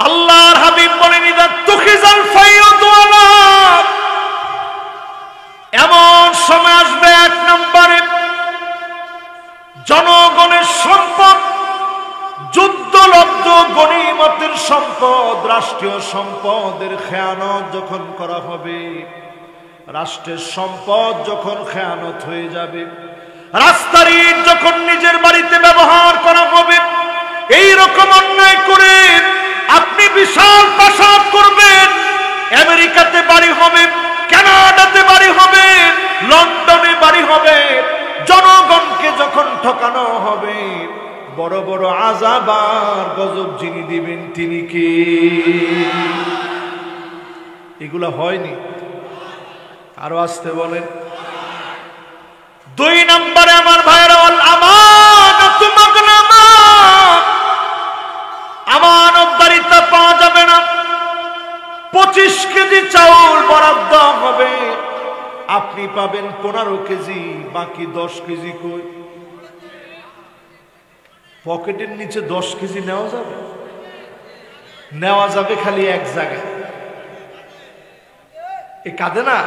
আল্লাহর হাবিব বলেন ইদা তুখিজাল ফাইয়ুতু আলা, এমন সময় আসবে এক নম্বরে জনগণের সম্পদ, যুদ্ধলব্ধ গনিমতের সম্পদ, রাষ্ট্রীয় সম্পদের খেয়ানত যখন করা হবে, রাষ্ট্রের সম্পদ যখন খেয়ানত হয়ে যাবে, রাস্তার ইট যখন নিজের বাড়িতে ব্যবহার করা হবে, এই রকম অন্যায় করে আপনি বিশাল প্রাসাদ করবেন, আমেরিকাতে বাড়ি হবে, কানাডাতে বাড়ি হবে, লন্ডনে বাড়ি হবে, জনগণকে যখন ঠকানো হবে, বড় বড় আযাব আর গজব যিনি দিবেন তিনি কে? এগুলা হয়নি? আরো আসতে বলেন। দুই নম্বরে আমার ভাইরা, ওয়াল আমানাতু মাগনামা, আমানতদারিতা পাওয়া যাবে না। 25 কেজি চাউল বরাদ্দ হবে, আপনি পাবেন 15 কেজি, বাকি 10 কেজি কই? পকেটের নিচে 10 কেজি নেওয়া যাবে? নেওয়া যাবে খালি এক জায়গায়, এ কাঁদে না।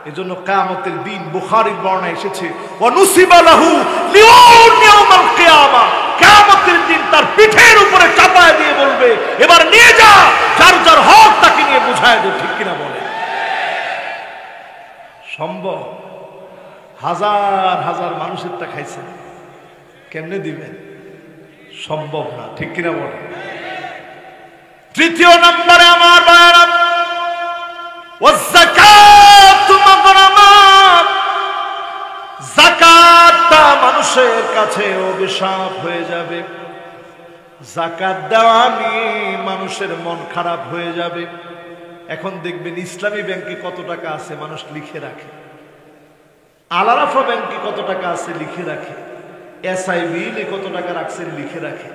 এজন্য কিয়ামতের দিন বুখারীর বর্ণনা এসেছে, ওয়া নুসিবা লাহু লিওন ইয়াউমাল কিয়ামা, কিয়ামতের দিন তার পিঠের উপরে চাপায় দিয়ে বলবে, এবার নিয়ে যা, যার যার হক তাকে নিয়ে বুঝায় দে। ঠিক কিনা বলে? সম্ভব? হাজার হাজার মানুষের তা খাইছেন, কেমনে দিবেন? সম্ভব না। ঠিক কিনা বলে? তৃতীয় নম্বরে আমার ভাইরা, ওয়াযাকাতু মাগরামাত, যাকাতটা মানুষের কাছে অভিশাপ হয়ে যাবে। যাকাত দেওয়া নিয়ে মানুষের মন খারাপ হয়ে যাবে। এখন দেখবেন ইসলামী ব্যাংকে কত টাকা আছে মানুষ লিখে রাখে, আল-আরাফা ব্যাংকে কত টাকা আছে লিখে রাখে, এসআইবি কত টাকা রাখছেন লিখে রাখে।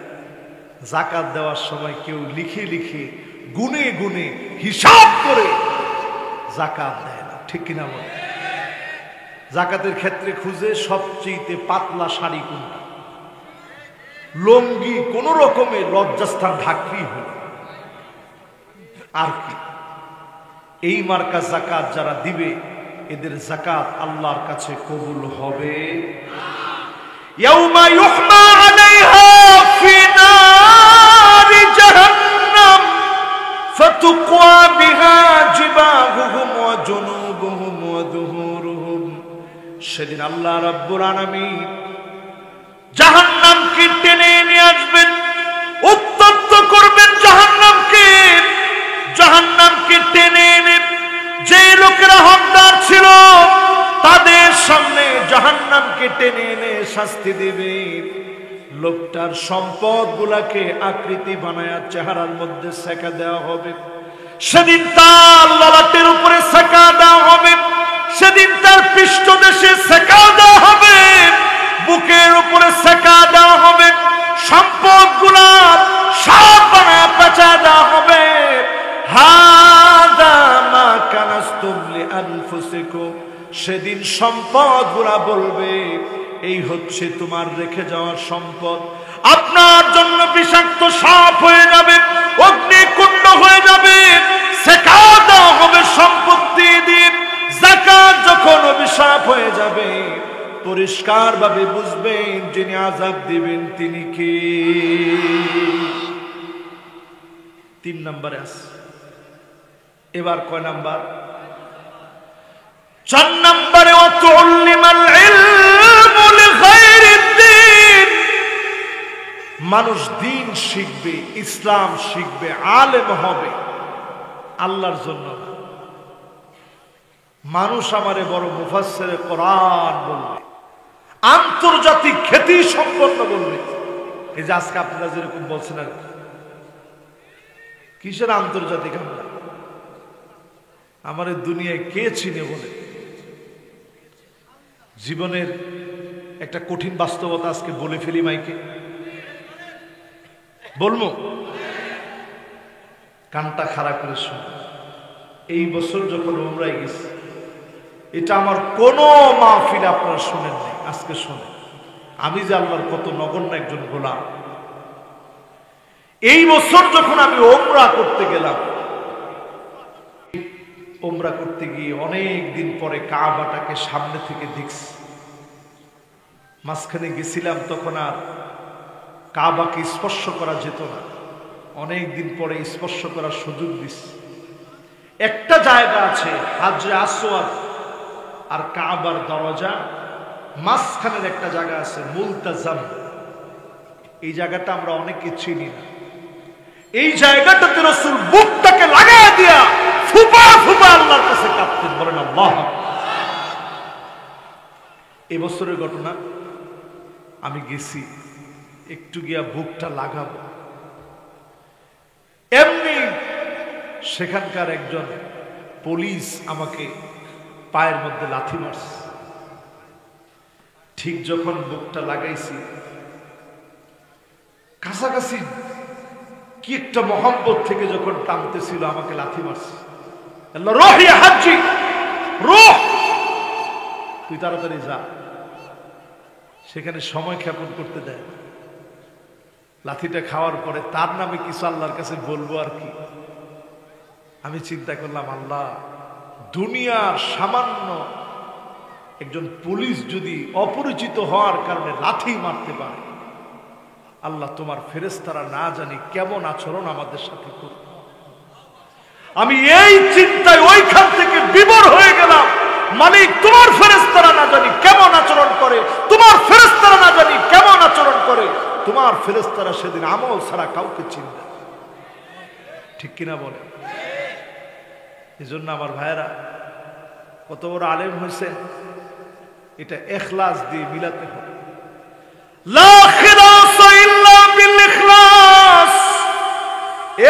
যাকাত দেওয়ার সময় কেউ লিখে লিখে গুনে গুনে হিসাব করে যাকাত দেয় না। ঠিক কিনা বলে? যাকাতের ক্ষেত্রে খুঁজে সবচেয়ে পাতলা শাড়ি কোনটা, লঙ্গি কোন রকমে লজ্জাস্থান ঢাকলেই হল, আর কি? এই মার্কা যাকাত যারা দিবে, এদের যাকাত আল্লাহর কাছে কবুল হবে। ইয়াউমা ইউহমা আলাইহা ফি নারি জাহান্নাম ফাতুকওয়া বিহা জিবাহুহুম ওয়া জুনুবুহুম ওয়া যুহুরুহুম, সেদিন আল্লাহ রাব্বুল আলামিন জাহান্নামকে টেনে নিয়ে আসবেন, উত্তপ্ত করবেন জাহান্নামকে। জাহান্নামকে টেনে এনে যে লোকেরা হকদার ছিল তাদের সামনে জাহান্নামকে টেনে এনে শাস্তি দেবে। লোকটার সম্পদ গুলাকে আকৃতি বানায়া চেহারার মধ্যে সেকা দেওয়া হবে, সেদিন তার ললাটের উপরে সেকা দেওয়া হবে, সেদিন তার পৃষ্ঠদেশে সেকা দেওয়া হবে, বুকের উপরে সেকা দেওয়া হবে, সম্পদ গুলা সব বানায়া পেঁচা দেওয়া হবে। হাদা মা কানাস্তুম লিআনফুসিকুম, সেদিন সম্পদ গুলা বলবে, এই হচ্ছে তোমার রেখে যাওয়ার সম্পদ। আপনার জন্য বিষাক্ত সাপ হয়ে যাবে, অগ্নিকুণ্ড হয়ে যাবে, সেকা দেওয়া হবে সম্পত্তি দিয়ে। যাকাত যখন অভিশাপ হয়ে যাবে, পরিষ্কার ভাবে বুঝবেন যিনি আযাব দিবেন তিনি কে। 3 নম্বরে আছে। এবার কয় নাম্বার? 4 নম্বরে, ওয়াতুল্লিমাল ইলমু লিগায়রিদ্দিন, মানুষ দিন শিখবে, ইসলাম শিখবে, আলেম হবে, আল্লাহর জন্য। মানুষ আমারে বড় মুফাসসিরে কোরআন বলবে, আন্তর্জাতিক খ্যাতি সম্পন্ন বলবে। এই যে আজকে আপনারা যেরকম বলছেন, আর কিসের আন্তর্জাতিক? আমরা আমার দুনিয়ায় কে চিনে বলে? জীবনের একটা কঠিন বাস্তবতা আজকে বলে ফেলি, মাইকে বলবো, কানটা খারাপ করে শুন। এই বছর যখন উমরায় গেছি, এটা আমার কোনো মাহফিলে আপনারা শুনেন নাই, আজকে শুনে। আমি যে আল্লাহর কত নগণ্য একজন গোলাম, এই বছর যখন আমি ওমরা করতে গেলাম, ওমরা করতে গিয়ে অনেক দিন পরে কাবাটাকে সামনে থেকে দেখছি। মাঝখানে গেছিলাম তখন আর কাবাকে স্পর্শ করা যেত না, অনেক দিন পরে স্পর্শ করার সুযোগ দিচ্ছে। একটা জায়গা আছে হাজরে আসওয়াদ আর কাবার দরজা মাঝখানের একটা জায়গা আছে মুলতাজাম। এই জায়গাটা আমরা অনেকে চিনি না। এই জায়গাটাতে রাসূল বুকটাকে লাগায় দিয়া ফুপা ফুপা আল্লাহর কাছে কাঁদতেন, বলেন আল্লাহ। এই বছরের ঘটনা, আমি গেছি একটু গিয়া বুকটা লাগাবো, এমনি সেখানকার একজন পুলিশ আমাকে পায়ের মধ্যে লাথি মারছে। ঠিক যখন বুকটা লাগাইছি, কাছাকাছি কি একটা মহব্বত থেকে যখন টানতেছিল আমাকে লাথি মারছে। আল্লাহ, রোহ ইয়া হাজ্জি, রোহ, তুই তাড়াতাড়ি যা। সেখানে সময় ক্ষেপণ করতে দেয়। লাথিটা খাওয়ার পরে তার নামে কিছু আল্লাহর কাছে বলবো আর কি। আমি চিন্তা করলাম, আল্লাহ, দুনিয়ার সামান্য একজন পুলিশ যদি অপরিচিত হওয়ার কারণে লাথি মারতে পারে, আল্লাহ তোমার ফেরেশতারা না জানি কেমন আচরণ আমাদের সাথে করবে। আমি এই চিন্তায় ওইখান থেকে বিভোর হয়ে গেলাম। মালিক, তোমার ফেরেশতারা না জানি কেমন আচরণ করে, তোমার ফেরেশতারা না জানি কেমন আচরণ করে। তোমার ফেরেশতারা সেদিন আমল ছাড়া কাউকে চিনবে, ঠিক কিনা বলে? এই জন্য আমার ভাইয়েরা, কত বড় আলেম হয়েছে, এটা ইখলাস দিয়ে মিলাতে হবে। লা খিলাসা ইল্লা বিল ইখলাস,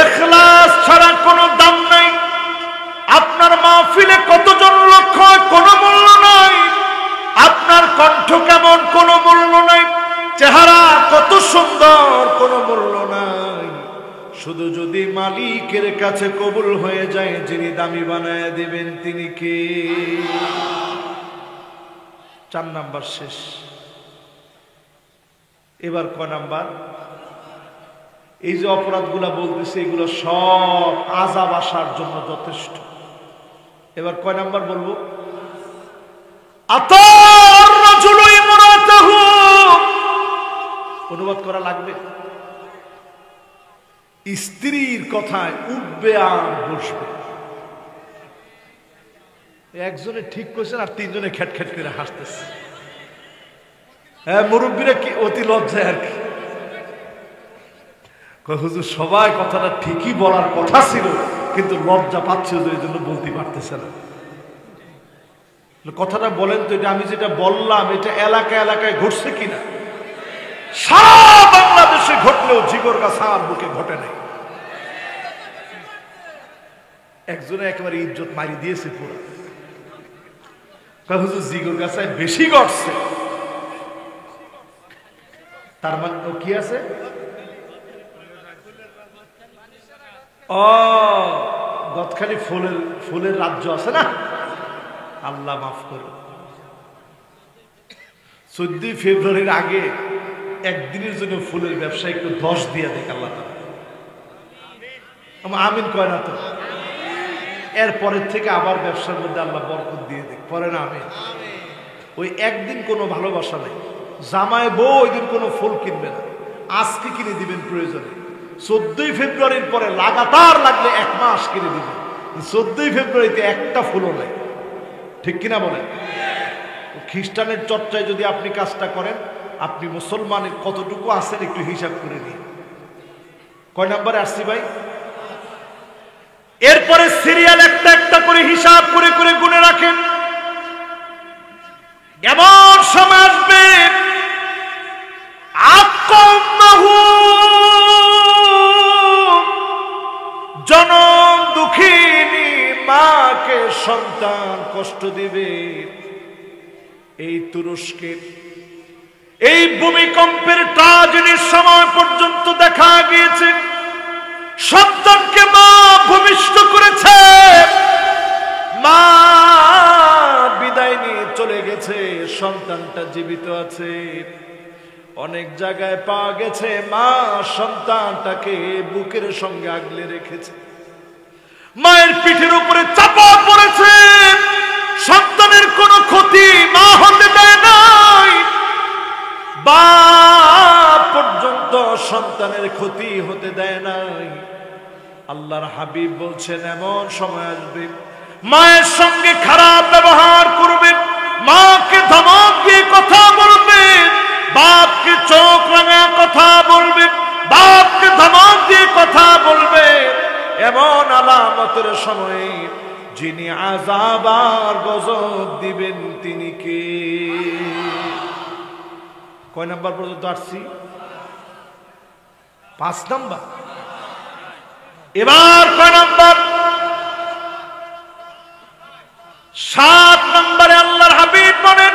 ইখলাস ছাড়া কোনো দাম নাই। আপনার মাহফিলে কতজন লোক হয় কোনো মূল্য নাই, আপনার কণ্ঠ কেমন কোনো মূল্য নাই, চেহারা কত সুন্দর কোনো মূল্য নাই। শুধু যদি মালিকের কাছে কবুল হয়ে যায়, যিনি দামি বানায় দিবেন তিনি কে? 4 নাম্বার শেষ। এবার ক নাম্বার? এই যে অপরাধগুলা বলতেছে, এগুলো সব আযাব আসার জন্য যথেষ্ট। এবার কয় নাম্বার বলবো? আতার রাজুলু ইমরাতাহু, অনুবাদ করা লাগবে। স্ত্রীর কথায় উঠবে আর বসবে। একজনে ঠিক করেছেন আর 3 জনে খ্যাট খ্যাট করে হাসতেছে। হ্যাঁ, মুরব্বীরা কি অতি লজ্জায় আর কি। হুজুর, সবাই কথাটা ঠিকই বলার কথা ছিল, কিন্তু লজ্জা পাচ্ছে হুজুর, এই জন্য বলতে পারতেছে না। কথাটা বলেন তো, এটা আমি যেটা বললাম এটা এলাকায় এলাকায় ঘটছে কিনা? সারা বাংলাদেশে ঘটলেও জিগরগাছা আর বুকে ঘটে নাই। একজনে একেবারে ইজ্জত মারি দিয়েছে পুরো। হুজুর, জিগরগাছায় বেশি ঘটছে, তার মানে কি আছে? গদখালি ফুলের রাজ্য আছে না? আল্লাহ মাফ করো। 14 ফেব্রুয়ারির আগে একদিনের জন্য ফুলের ব্যবসা একটু 10 দিয়ে দেখ আল্লাহ তাআলা। আমিন কয় না তো? এর পরের থেকে আবার ব্যবসার মধ্যে আল্লাহ বরকত দিয়ে দেখ, পরে না আমিন। ওই একদিন কোনো ভালোবাসা নেই। জামায় বউ ওই দিন কোনো ফুল কিনবে না, আজকে কিনে দিবেন প্রয়োজনে। 14 ফেব্রুয়ারির পরে লাগাতার লাগলে 1 মাস কিনে দিবেন। 14 ফেব্রুয়ারিতে একটা ফুলও নাই, ঠিক কিনা বলেন? খ্রিস্টানের চর্চায় যদি আপনি কাজটা করেন, আপনি মুসলমানের কতটুকু আছেন একটু হিসাব করে নিন। কয় নাম্বারে আসছি ভাই? এরপরে সিরিয়াল একটা একটা করে হিসাব করে করে গুনে রাখেন। এমন সময় আসবে জনম দুঃখিনী মাকে সন্তান কষ্ট দিবে। এই তুরস্কের এই ভূমিকম্পের ট্রাজেডির সময় পর্যন্ত দেখা গিয়েছে সন্তানকে মা ভূমিষ্ঠ করেছে, মা বিদায় নিয়ে চলে গেছে, সন্তানটা জীবিত আছে। অনেক জায়গায় পাওয়া গেছে মা সন্তানটাকে বুকের সঙ্গে আগলে রেখেছে, মায়ের পিঠের উপরে চাপা পড়েছে, সন্তানের কোনো ক্ষতি মা হতে দেয় নাই, বাপ পর্যন্ত সন্তানের ক্ষতি হতে দেয় নাই। আল্লাহর হাবিব বলছেন এমন সময় আসবে মায়ের সঙ্গে খারাপ ব্যবহার করবে, মাকে ধমক দিয়ে কথা বলবে, বাপকে চোখ রাঙা কথা বলবে, বাপকে ধমক দিয়ে কথা বলবে। এমন আলামতের সময়ে যিনি আযাব আর গজব দিবেন তিনি কে? কয় নাম্বার পর্যন্ত আসছি? 5 নাম্বার। এবার কয় নাম্বার? 7 নম্বরে আল্লাহর হাবিব বলেন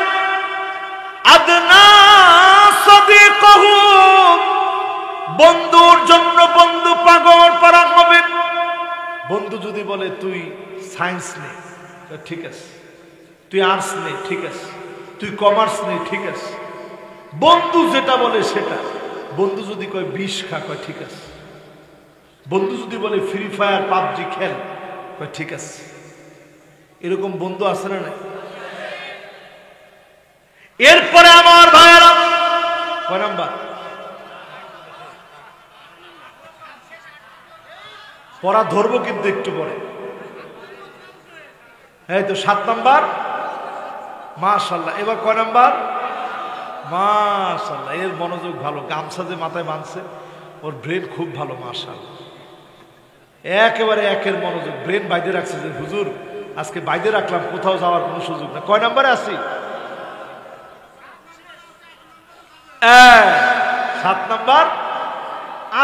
আদনা সাদিকহু, বন্ধুর জন্য বন্ধু পাগল করা হবে। বন্ধু যদি বলে তুই সায়েন্স নে, ঠিক আছে, তুই আর্টস নে, ঠিক আছে, তুই কমার্স নে, ঠিক আছে, বন্ধু যেটা বলে সেটা। বন্ধু যদি কয় বিষ খা, কয় ঠিক আছে। বন্ধু যদি বলে ফ্রি ফায়ার পাবজি খেল, কয় ঠিক আছে। এরকম বন্ধু আছে না? এরপরে আমার ভাইয়েরা কয় নাম্বার? পড়া ধরবো কিন্তু একটু পরে। এই তো 7 নাম্বার। মাশাআল্লাহ। এবার কয় নাম্বার? মাশাআল্লাহ, এর মনোযোগ ভালো, গামছা যে মাথায় বাঁধছে ওর ব্রেন খুব ভালো মাশাআল্লাহ, একেবারে একের মনোযোগ, ব্রেন বাইরে রাখছে যে হুজুর আজকে বাইরে রাখলাম, কোথাও যাওয়ার কোনো সুযোগ না। কয় নাম্বারে আছি? 7 নাম্বার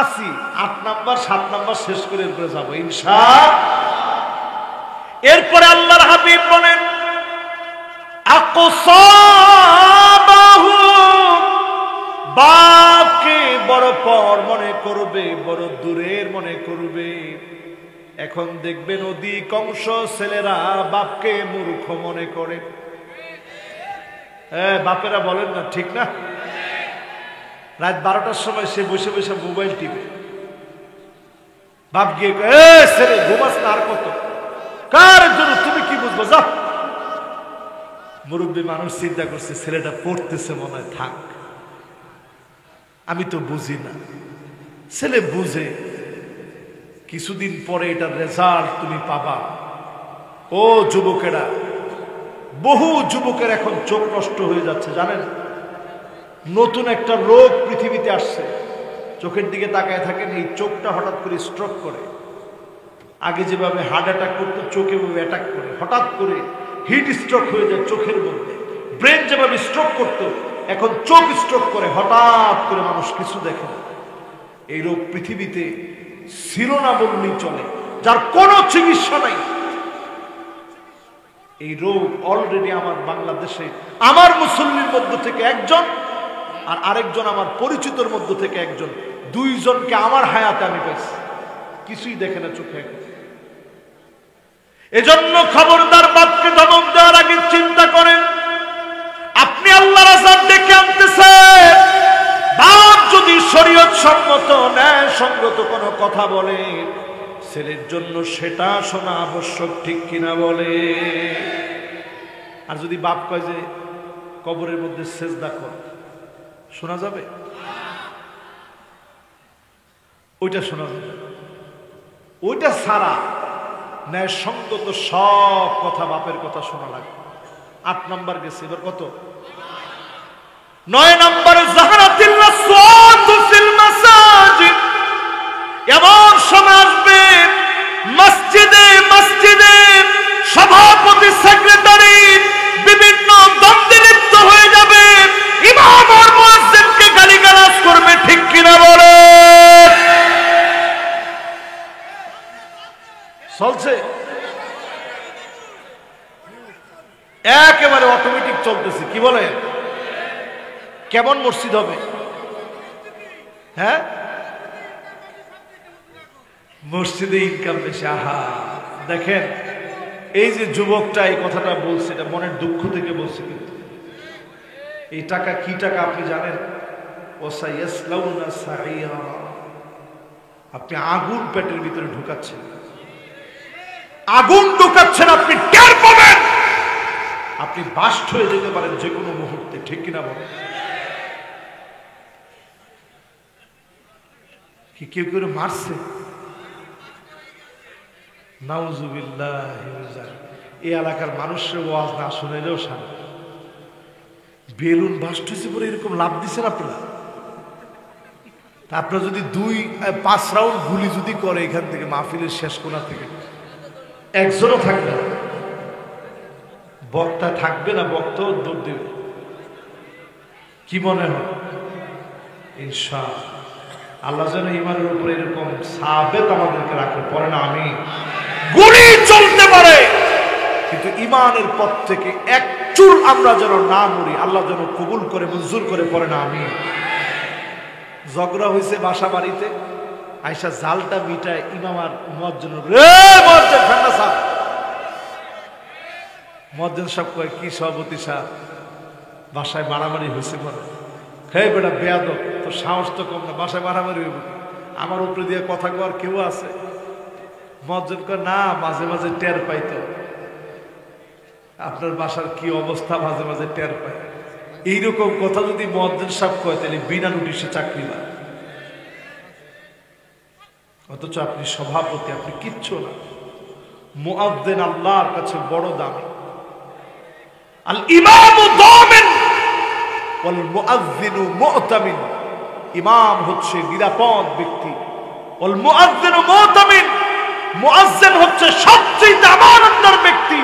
আছি, 8 নাম্বার 7 নাম্বার শেষ করে এরপরে যাবো ইনশাআল্লাহ। এরপরে আল্লাহর হাবিব বলেন আকসাবাহু, বাপকে বড় পর মনে করবে, বড় দূরের মনে করবে। এখন দেখবেন অধিকাংশ ছেলেরা বাপকে মূর্খ মনে করে। বাপেরা বলেন না, ঠিক না? রাত 12টার সময় সে বসে বসে মোবাইল টিপে, বাপ গিয়ে ছেলে ঘুমাস না আর কত, কার জন্য তুমি কি বুঝবো, যা। মুরব্বী মানুষ চিন্তা করছে ছেলেটা পড়তেছে মনে হয়, থাক, আমি তো বুঝি না। ছেলে বুঝে, কিছুদিন পরে এটার রেজাল্ট তুমি পাবা। ও যুবকেরা, বহু যুবকের এখন চোখ নষ্ট হয়ে যাচ্ছে জানেন। নতুন একটা রোগ পৃথিবীতে আসছে, চোখের দিকে তাকায় থাকেন, এই চোখটা হঠাৎ করে স্ট্রোক করে। আগে যেভাবে হার্ট অ্যাটাক করতো, চোখে অ্যাটাক করে, হঠাৎ করে হিট স্ট্রোক হয়ে যায় চোখের মধ্যে। ব্রেন যেভাবে স্ট্রোক করতো, এখন চোখ স্ট্রোক করে, হঠাৎ করে মানুষ কিছু দেখে না। এই রোগ পৃথিবীতে ছিল না বললেই চলে, যার কোনো চিকিৎসা নাই। এই রোগ অলরেডি আমার বাংলাদেশে আমার মুসল্লির মধ্য থেকে একজন, আর আরেকজন আমার পরিচিতর মধ্য থেকে একজন, 2 জনকে আমার হায়াতে আমি পাইছি, কিছুই দেখে না চোখে। এজন্য খবরদার, বাপকে ধমক দেওয়ার আগে চিন্তা করেন আপনি আল্লাহর আযাব ডেকে আনতেছেন। বাপ যদি শরীয়ত সম্মত ন্যায় সঙ্গত কোনো কথা বলে, ছেলের জন্য সেটা শোনা আবশ্যক, ঠিক কিনা বলে? আর যদি বাপ কয় যে কবরের মধ্যে সেজদা কর, শোনা যাবে? ওইটা শোনা যাবে। ওইটা ছাড়া ন্যায় সঙ্গত সব কথা, বাপের কথা শোনা লাগবে। 8 নাম্বার গেছে, এবার কত? 9 নম্বরে যাহরাতিল্লাহ সাওয়াতু ফিল মাসাজিদ, এমন সময় আসবে মসজিদে মসজিদে সভাপতি সেক্রেটারি বিভিন্ন দ্বন্দ্বে লিপ্ত হয়ে যাবে, ইমাম আর মুয়াজ্জিনকে গালিগালাজ করবে, ঠিক কিনা বলে? চলছে একেবারে অটোমেটিক চলতেছে, কি বলে? কেমন মসজিদ হবে? হ্যাঁ, মসজিদে ইনকাম বেশি। আহা, দেখেন এই যে যুবকটা এই কথাটা বলছে, এটা মনের দুঃখ থেকে বলছে, কিন্তু এই টাকা কি টাকা আপনি জানেন? ওয়াসায়াসলাউনা সাঈরা, আপনি আগুন পেটের ভিতরে ঢুকাচ্ছেন, আগুন ঢুকাচ্ছেন, আপনি টের পাবেন, আপনি বাস্ট হয়ে যেতে পারেন যে কোনো মুহূর্তে, ঠিক কিনা বলেন? কি কেউ কেউ মারছে? নাউজুবিল্লাহ। এই এলাকার মানুষের ওয়াজ না শুনেলেও সারা বেলুন বাস্ট হয়েছে পরে এরকম লাভ দিচ্ছেন আপনারা। আপনারা যদি 2-5 রাউন্ড গুলি যদি করে এখান থেকে মাহফিলের শেষ কোণা থেকে, একজনও থাকবে না, বক্তা থাকবে না, বক্তাও দৌড় দেবে। কি মনে হয়? ইনশাআল্লাহ আল্লাহ যেন ইমানের উপরে এরকম সাবেত আমাদেরকে রাখে, পরে না আমি গুলি চলতে পারে কিন্তু ইমানের পথ থেকে এক চুল আমরা যেন না মরি, আল্লাহ যেন কবুল করে মঞ্জুর করে, পরে না আমি। ঝগড়া হয়েছে বাসা বাড়িতে, আয়সা জালটা মিটায় ইমাম আর মুয়াজ্জিন, রে মুয়াজ্জিন ঠান্ডা সাহ, মুয়াজ্জিন সাহেব কয় কি সভাপতি সাহেব বাসায় মারামারি হয়েছে বলে। হে বেটা বেয়াদব, তোর সাহস তো কম না, বাসায় মারামারি হইব, আমার উপরে দিয়ে কথা কর কেউ আছে? মুয়াজ্জিন কয় না, মাঝে মাঝে টের পাইতো, আপনার বাসার কি অবস্থা মাঝে মাঝে টের পাই। এইরকম কথা যদি মুয়াজ্জিন সাহেব কয় তাহলে বিনা নোটিশে চাকরি না, অথচ আপনি সভাপতি, আপনি কিচ্ছু না। মুয়াজ্জিন আল্লাহর কাছে বড় দামি। আল ইমামু দামিন ওয়াল মুয়াজ্জিনু মু'তামিন, ইমাম হচ্ছে নিরাপদ ব্যক্তি, ওয়াল মুয়াজ্জিনু মু'তামিন, মুয়াজ্জিন হচ্ছে সবচেয়ে আমানতদার ব্যক্তি।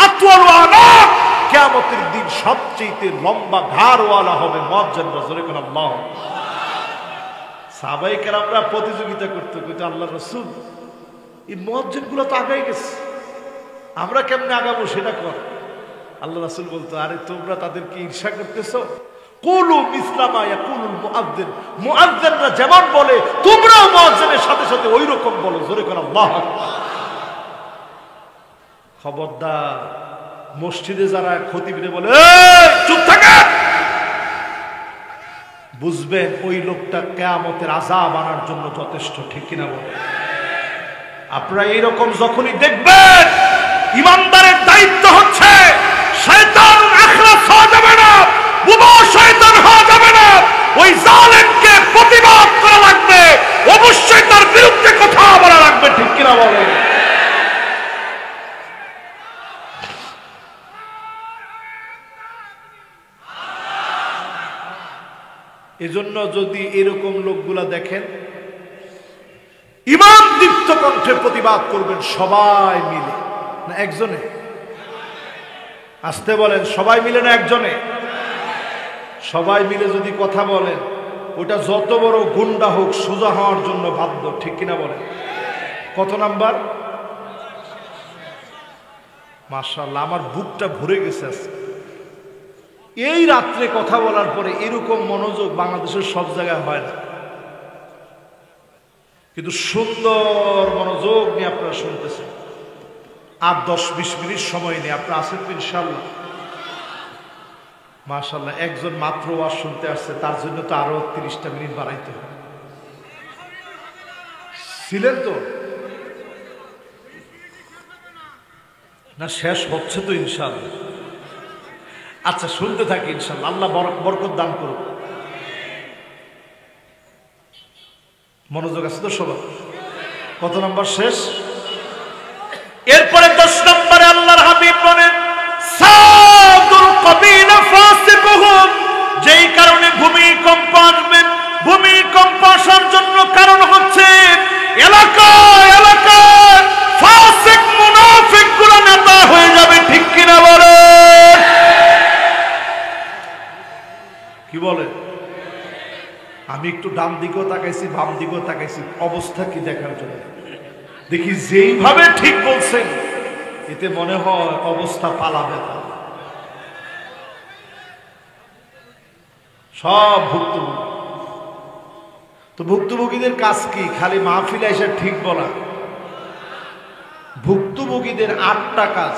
আতওয়ালু আনাক, কিয়ামতের দিন সবচেয়ে লম্বা ঘাড়ওয়ালা হবে মুয়াজ্জিন। রাসূল কোন আল্লাহ, সাহাবায়ে কেরামরা প্রতিযোগিতা করতে কইতো আল্লাহর রাসূল এই মুয়াজ্জিনগুলো তো আগাই গেছে, আমরা কেমনে আগাবো সেটা কর। আল্লাহ রাসূল বলতো, আরে তোমরা তাদেরকে ঈর্ষা করতেছো, কুলু মিসলামা ইয়াকুলুল মুআজ্জিন, মুআজ্জিনরা যেমন বলে তোমরাও মুআজ্জিনের সাথে সাথে ওই রকম বলো। জোরে করে আল্লাহু আকবার। খবরদার মসজিদে যারা খতিবরে বলে চুপ থাকেন, বুঝবেন ওই লোকটা কিয়ামতের আযাব আনার জন্য যথেষ্ট, ঠিক কিনা বলে? আপনারা এইরকম যখনই দেখবেন, ইমানদারের দায়িত্ব হচ্ছে শয়তান আখরাস হওয়া যাবে না, বুবা শয়তান হওয়া যাবে না, ওই জালেমকে প্রতিবাদ করা লাগবে, অবশ্যই তার বিরুদ্ধে কথা বলা লাগবে, ঠিক কিনা বলে? এজন্য যদি এরকম লোকগুলা দেখেন, ইমাম দীপ্ত কণ্ঠে প্রতিবাদ করবেন সবাই মিলে, না একজনে? আসতে বলেন, সবাই মিলে না একজনে? সবাই মিলে যদি কথা বলেন, ওটা যত বড় গুন্ডা হোক সোজা হওয়ার জন্য বাধ্য, ঠিক কিনা বলেন? কত নাম্বার? মাশাআল্লাহ, আমার বুকটা ভরে গেছে আজকে। এই রাত্রে কথা বলার পরে এরকম মনোযোগ বাংলাদেশের সব জায়গায় হয় না, কিন্তু সুন্দর মনোযোগ নিয়ে আপনারা শুনতেছেন। আর 10-20 মিনিট সময় নিয়ে আপনারা আছেন তো ইনশাআল্লাহ? মাশাআল্লাহ, একজন মাত্র ওয়াজ শুনতে আসছে, তার জন্য তো আরো 30টা মিনিট বাড়াইতে হবে। ছিলেন তো না? শেষ হচ্ছে তো ইনশাআল্লাহ। আচ্ছা, শুনতে থাকি ইনশাআল্লাহ, আল্লাহ বরকত দান করুক। মনোযোগ আছে তো সবার? কত নম্বর শেষ? এরপরে 10 নম্বরে আল্লাহর হাবিব বলেন, সাদুল কবিলা ফাসিকুহুম, যেই কারণে ভূমিকম্প আসবে, ভূমিকম্প আসার জন্য কারণ হচ্ছে এলাকায় এলাকায় ফাসিক মুনাফিকগুলো নেতা হয়ে যাবে, ঠিক কিনা বলে? কি বলে? আমি একটু ডান দিকেও তাকাইছি, বাম দিকেও তাকাইছি, অবস্থা কি দেখার জন্য। দেখি যেইভাবে ঠিক বলছেন এতে মনে হয় অবস্থা পালাবে না। সব ভুক্তভোগী। তো ভুক্তভোগীদের কাজ কি? খালি মাহফিলে এসে ঠিক বলা? ভুক্তভোগীদের 8টা কাজ।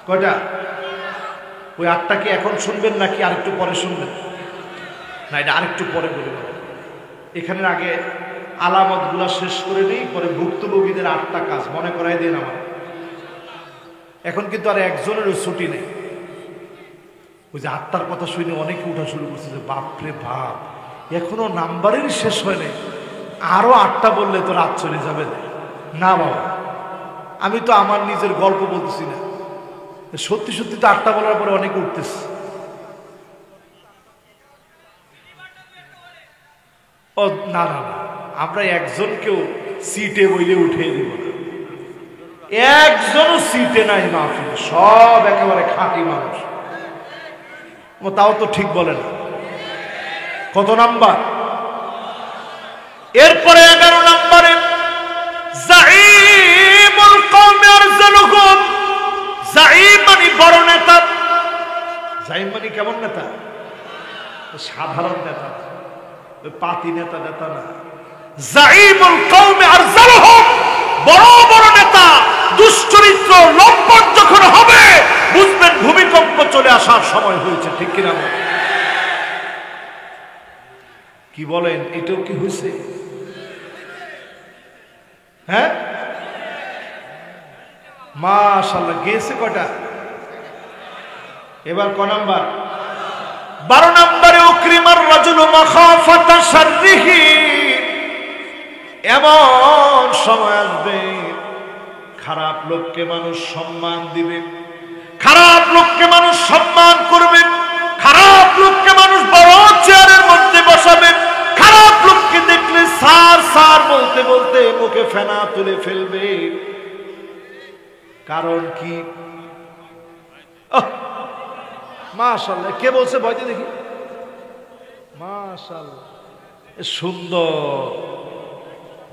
কয়টা? ওই 8টা কি এখন শুনবেন নাকি আরেকটু পরে শুনবেন? না, এটা আরেকটু পরে বলে দেব। এখানের আগে আলামতগুলা শেষ করে নেই, পরে ভুক্তভোগীদের 8টা কাজ মনে করাই দিন আমার। এখন কিন্তু আর একজনেরও ছুটি নেই। ওই যে 8টার কথা শুনে অনেকে উঠা শুরু করছে যে বাপরে বাপ, এখনো নাম্বারের শেষ হয় নাই, আরো 8টা বললে তো রাত চলে যাবে। না বাবা, আমি তো আমার নিজের গল্প বলতেছি না, সত্যি সত্যি তো 8টা বলার পরে অনেকে উঠতেছে। ও না না না, আমরা একজনকেও সিটে বইলে উঠিয়ে দেব না। একজনও সিটে নাই মাহফিল, সব একেবারে খাঁটি মানুষ। তাও তো ঠিক বলে না। কত নাম্বার? এরপরে 11 নম্বরে জাঈমুল কওমি আরজালুহুম। জাঈম মানে বড় নেতা। জাঈম মানে কেমন নেতা? সাধারণ নেতা, পাতি নেতা নেতা না। জাঈমুল কওমি আরজালুহুম, বড় বড় নেতা দুশ্চরিত্র লম্পট যখন হবে, বুঝবেন ভূমিকম্প চলে আসার সময় হয়েছে। ঠিক কিনা? কি বলেন? এটাও কি হয়েছে? হ্যাঁ, মাশাআল্লাহ। গেছে কটা? এবার ক নাম্বার? 12 নম্বরে উকরিমার রাজুলু মাখাফাতা শাররিহি। এমন সময় আসবে, খারাপ লোককে মানুষ সম্মান দিবে, খারাপ লোককে মানুষ সম্মান করবে, খারাপ লোককে মানুষ বড় চেয়ারের মধ্যে বসাবে, খারাপ লোককে দেখলে স্যার স্যার বলতে বলতে মুখে ফেনা তুলে ফেলবে। কারণ কি? মাশাআল্লাহ। কে বলছে? ভয়তে দেখি। মাশাআল্লাহ, সুন্দর।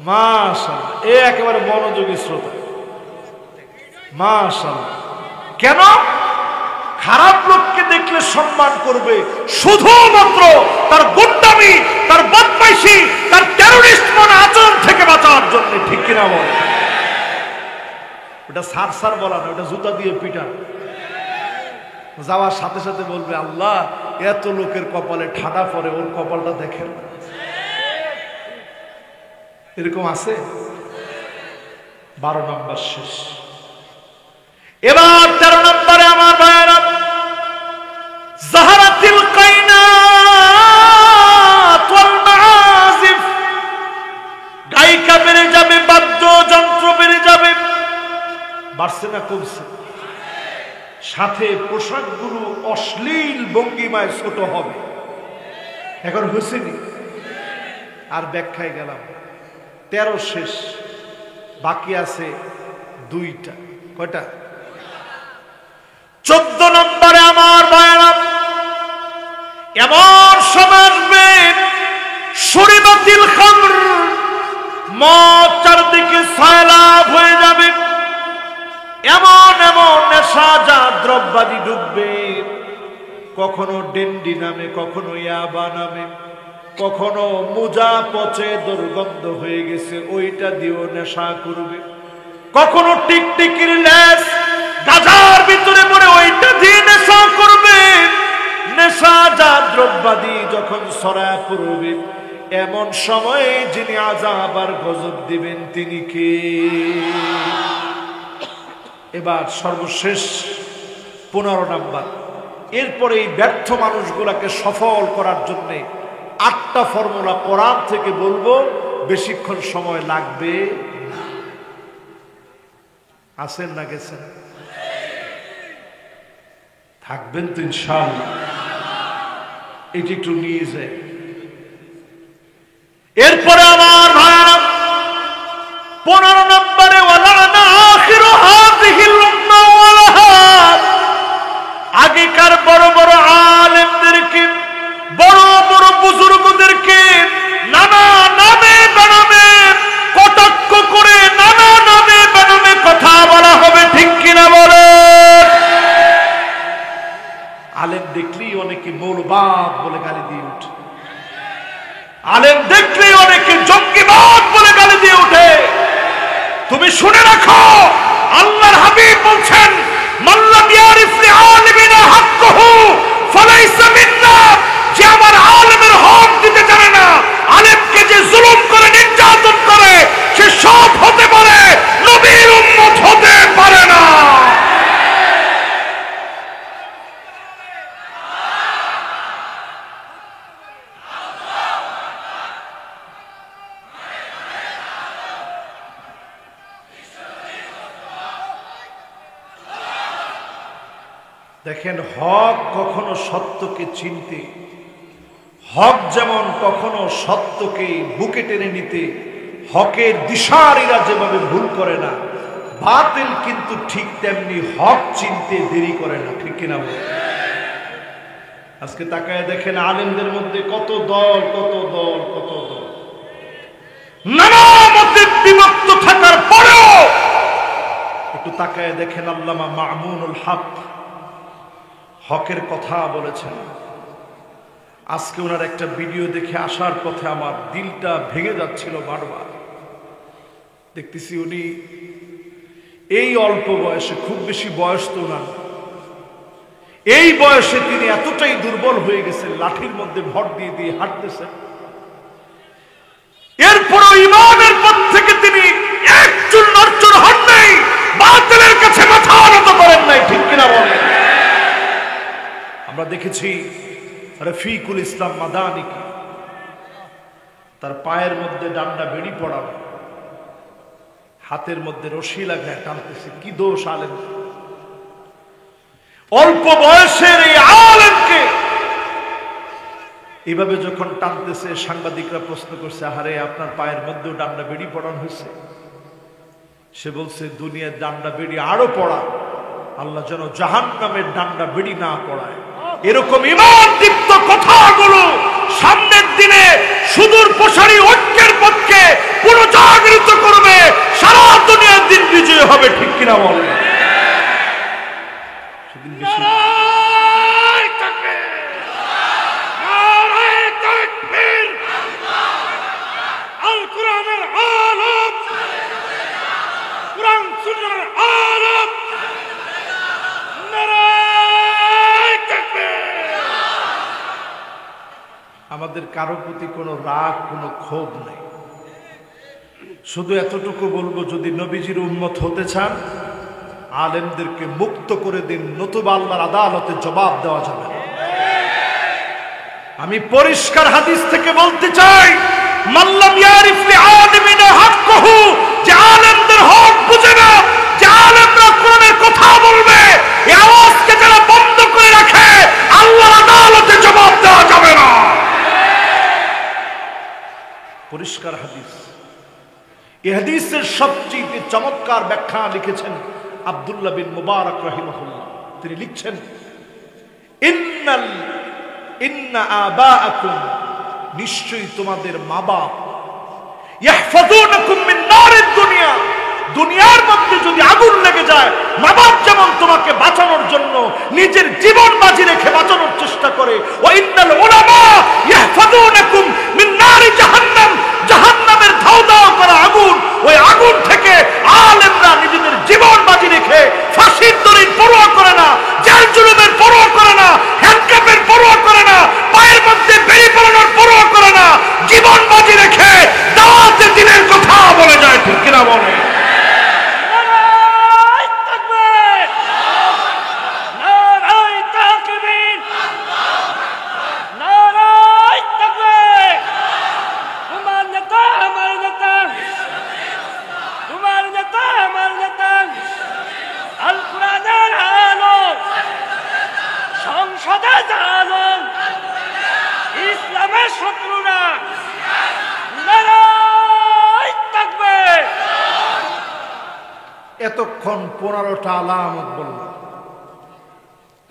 মাশাআল্লাহ, এ একেবারে মনোযোগী শ্রোতা। মাশাআল্লাহ। কেন? খারাপ লোককে দেখলে সম্মান করবে শুধুমাত্র তার গুন্ডামি, তার বদমাইশি, তার টেররিস্ট মনে আচরণ থেকে বাঁচার জন্য। ঠিক কিনা বল? ওটা সার সার বলা না, ওটা জুতা দিয়ে পিটা। যাওয়ার সাথে সাথে বলবে, আল্লাহ এত লোকের কপালে ঠাডা পড়ে, ওর কপালটা দেখেন। এরকম আছে। 12 নম্বর শেষ। এবার 13 নম্বরে আমার ভাইয়েরা, জাহারাতিল কায়নাত ওয়াল মাআজিফ। গায়িকা বেড়ে যাবে, বাদ্যযন্ত্র বেড়ে যাবে। বাড়ছে না কমছে? সাথে পোশাকগুলো অশ্লীল ভঙ্গিমায় ছোট হবে। এখন হয়েছেনি? আর ব্যাখ্যায় গেলাম। 13 শেষ, বাকি আছে 2টা। কয়টা? 14 নম্বরে আমার ভাইয়েরা, এমন সময় আসবে শুরিবাতিল খামর। মদ চারদিকে সয়লাব হয়ে যাবে। এমন এমন নেশাজাত দ্রব্যাদি ডুববে। কখনো ডেন্ডি নামে, কখনো ইয়াবা নামে, কখনো মুজা পচে দুর্গন্ধ হয়ে গেছে ওইটা দিয়েও নেশা করবে, কখনো টিকটিকির লেস গাজার ভিতরে পড়ে ওইটা দিয়ে নেশা করবে। নেশাজাত দ্রব্যাদি যখন ছড়ায় পড়বে, এমন সময়ে যিনি আযাব আর গজব দিবেন তিনি কে? এবার সর্বশেষ 15 নাম্বার। এরপরে এই ব্যর্থ মানুষগুলাকে সফল করার জন্য 8টা ফর্মুলা কোরআন থেকে বলবো, বেশিক্ষণ সময় লাগবে না। আছেন না গেছেন? থাকবেন তো ইনশাআল্লাহ। এটি একটু নিয়ে যায়। এরপরে আমার ভাইরা 15 নম্বরে ওয়ালানা আখিরু হাযিহিল উম্মাহ ওয়ালাহা। আগেকার বড় বড় আলেমদেরকে, বড় বড় বুজুর্গদেরকে নানা নামে বেনামে কটাক্ষ করে, নানা নামে বেনামে কথা বলা হবে। ঠিক কিনা বলে? আলেম দেখলেই অনেকে মৌলবাদ বলে গালি দিয়ে উঠে। আলেম দেখলেই অনেকে জঙ্গিবাদ বলে গালি দিয়ে উঠে। তুমি শুনে রাখো, আল্লাহর হাবিব বলছেন, মাল্লাম ইয়ারিফ লিআলিমিনা হাক্কাহু ফালাইসা মিন্না। যে আমার আলেমের হক দিতে জানে না, আলেমকে যে জুলুম করে নির্যাতন করে, সে সব হতে পারে, নবীর উম্মত হতে পারে না। দেখেন, হক কখনো সত্যকে চিনতে, হক যেমন কখনো সত্যকে বুকে টেনে নিতে, হকের দিশারীরা যেভাবে ভুল করে না, বাতিল কিন্তু ঠিক তেমনি হক চিনতে দেরি করে না। ঠিক কিনা বল? আজকে তাকায় দেখেন আলেমদের মধ্যে কত দল, কত দল, কত দল, নানা মতে বিভক্ত থাকার পরেও একটু তাকায় দেখেন আল্লামা মামুনুল হক হকের কথা বলেছেন। আজকে ওনার একটা ভিডিও দেখে আসার পথে আমার দিলটা ভেঙে যাচ্ছিল বারবার। দেখতেছি উনি এই অল্প বয়সে, খুব বেশি বয়স তো না, এই বয়সে তিনি এতটাই দুর্বল হয়ে গেছেন, লাঠির মধ্যে ভর দিয়ে দিয়ে হাঁটতেছেন। এরপরও ইমানের পথ থেকে তিনি একচুল নড়চড় হন নাই, বাতিলের কাছে মাথা নত করেন নাই। ঠিক কিনা বলেন? আমরা দেখেছি রফিকুল ইসলাম মাদানিকে, তার পায়ের মধ্যে ডান্ডা বেড়ি পড়ানো, হাতের মধ্যে রশি লাগায় টানতেছে। কি দোষ আলেম? অল্প বয়সের এই আলেমকে এইভাবে যখন টানতেছে, সাংবাদিকরা প্রশ্ন করছে, আরে আপনার পায়ের মধ্যেও ডান্ডা বেড়ি পড়ানো হয়েছে? সে বলছে, দুনিয়ার ডান্ডা বেড়ি আরো পড়া, আল্লাহ যেন জাহান্নামের ডান্ডা বেড়ি না পড়ায়। এরকম ঈমান দীপ্ত কথাগুলো সামনের দিনে সুদূর প্রসারী ঐক্যের পক্ষে পুনর্জাগরিত করবে, সারা দুনিয়ার দিন বিজয় হবে। ঠিক কিনা বলেন? সেদিন বেশি আমাদের কারো প্রতি কোনো রাগ, কোনো ক্ষোভ নেই। শুধু এতটুকু বলবো, যদি নবীজির উম্মত হতে চান, আলেমদেরকে মুক্ত করে দিন, নতুবা আল্লাহর আদালতে জবাব দেওয়া যাবে না। আমি পরিষ্কার হাদিস থেকে বলতে চাই, মাল্লাম ইয়ারিফ লিআলিমিনা হাক্কাহু, যে আলেমদের হক বুঝে না, যে আলেমরা কোরআনের কথা বলবে, এই আওয়াজকে যারা বন্ধ করে রাখে, আল্লাহর আদালতে জবাব দেওয়া যাবে না। পরিষ্কার হাদিস। এই হাদিসের সবচেয়ে চমৎকার ব্যাখ্যা লিখেছেন আব্দুল্লাহ বিন মুবারক রাহিমাহুল্লাহ। তিনি লিখছেন, ইন্না আবাআকুম, নিশ্চয়ই তোমাদের মা বাপ, ইয়াহফাযুনাকুম মিন নারিদ দুনিয়া, দুনিয়ার মধ্যে যদি আগুন লেগে যায়, মা বাপ যেমন তোমাকে বাঁচানোর জন্য নিজের জীবন বাজি রেখে বাঁচানোর চেষ্টা করে, ওয়া ইন্নাল উলামা ইয়াহফাযুনাকুম মিন নারি জাহান্নাম, জাহান্নামের ধাও ধাও করা আগুন, ওই আগুন থেকে আলেমরা নিজেদের জীবন বাজি রেখে ফাঁসির দড়ির পরোয়া করে না, জেল জুলুমের পরোয়া করে না, হ্যান্ডকাপের পরোয়া করে না, পায়ের মধ্যে বেড়ি পরানোর পরোয়া করে না, জীবন বাজি রেখে দাওয়াতে দ্বীনের কথা বলে যায়। ঠিক কিনা বলে? ইসলামের শত্রুরা এতক্ষণ 15টা আলামত বলল।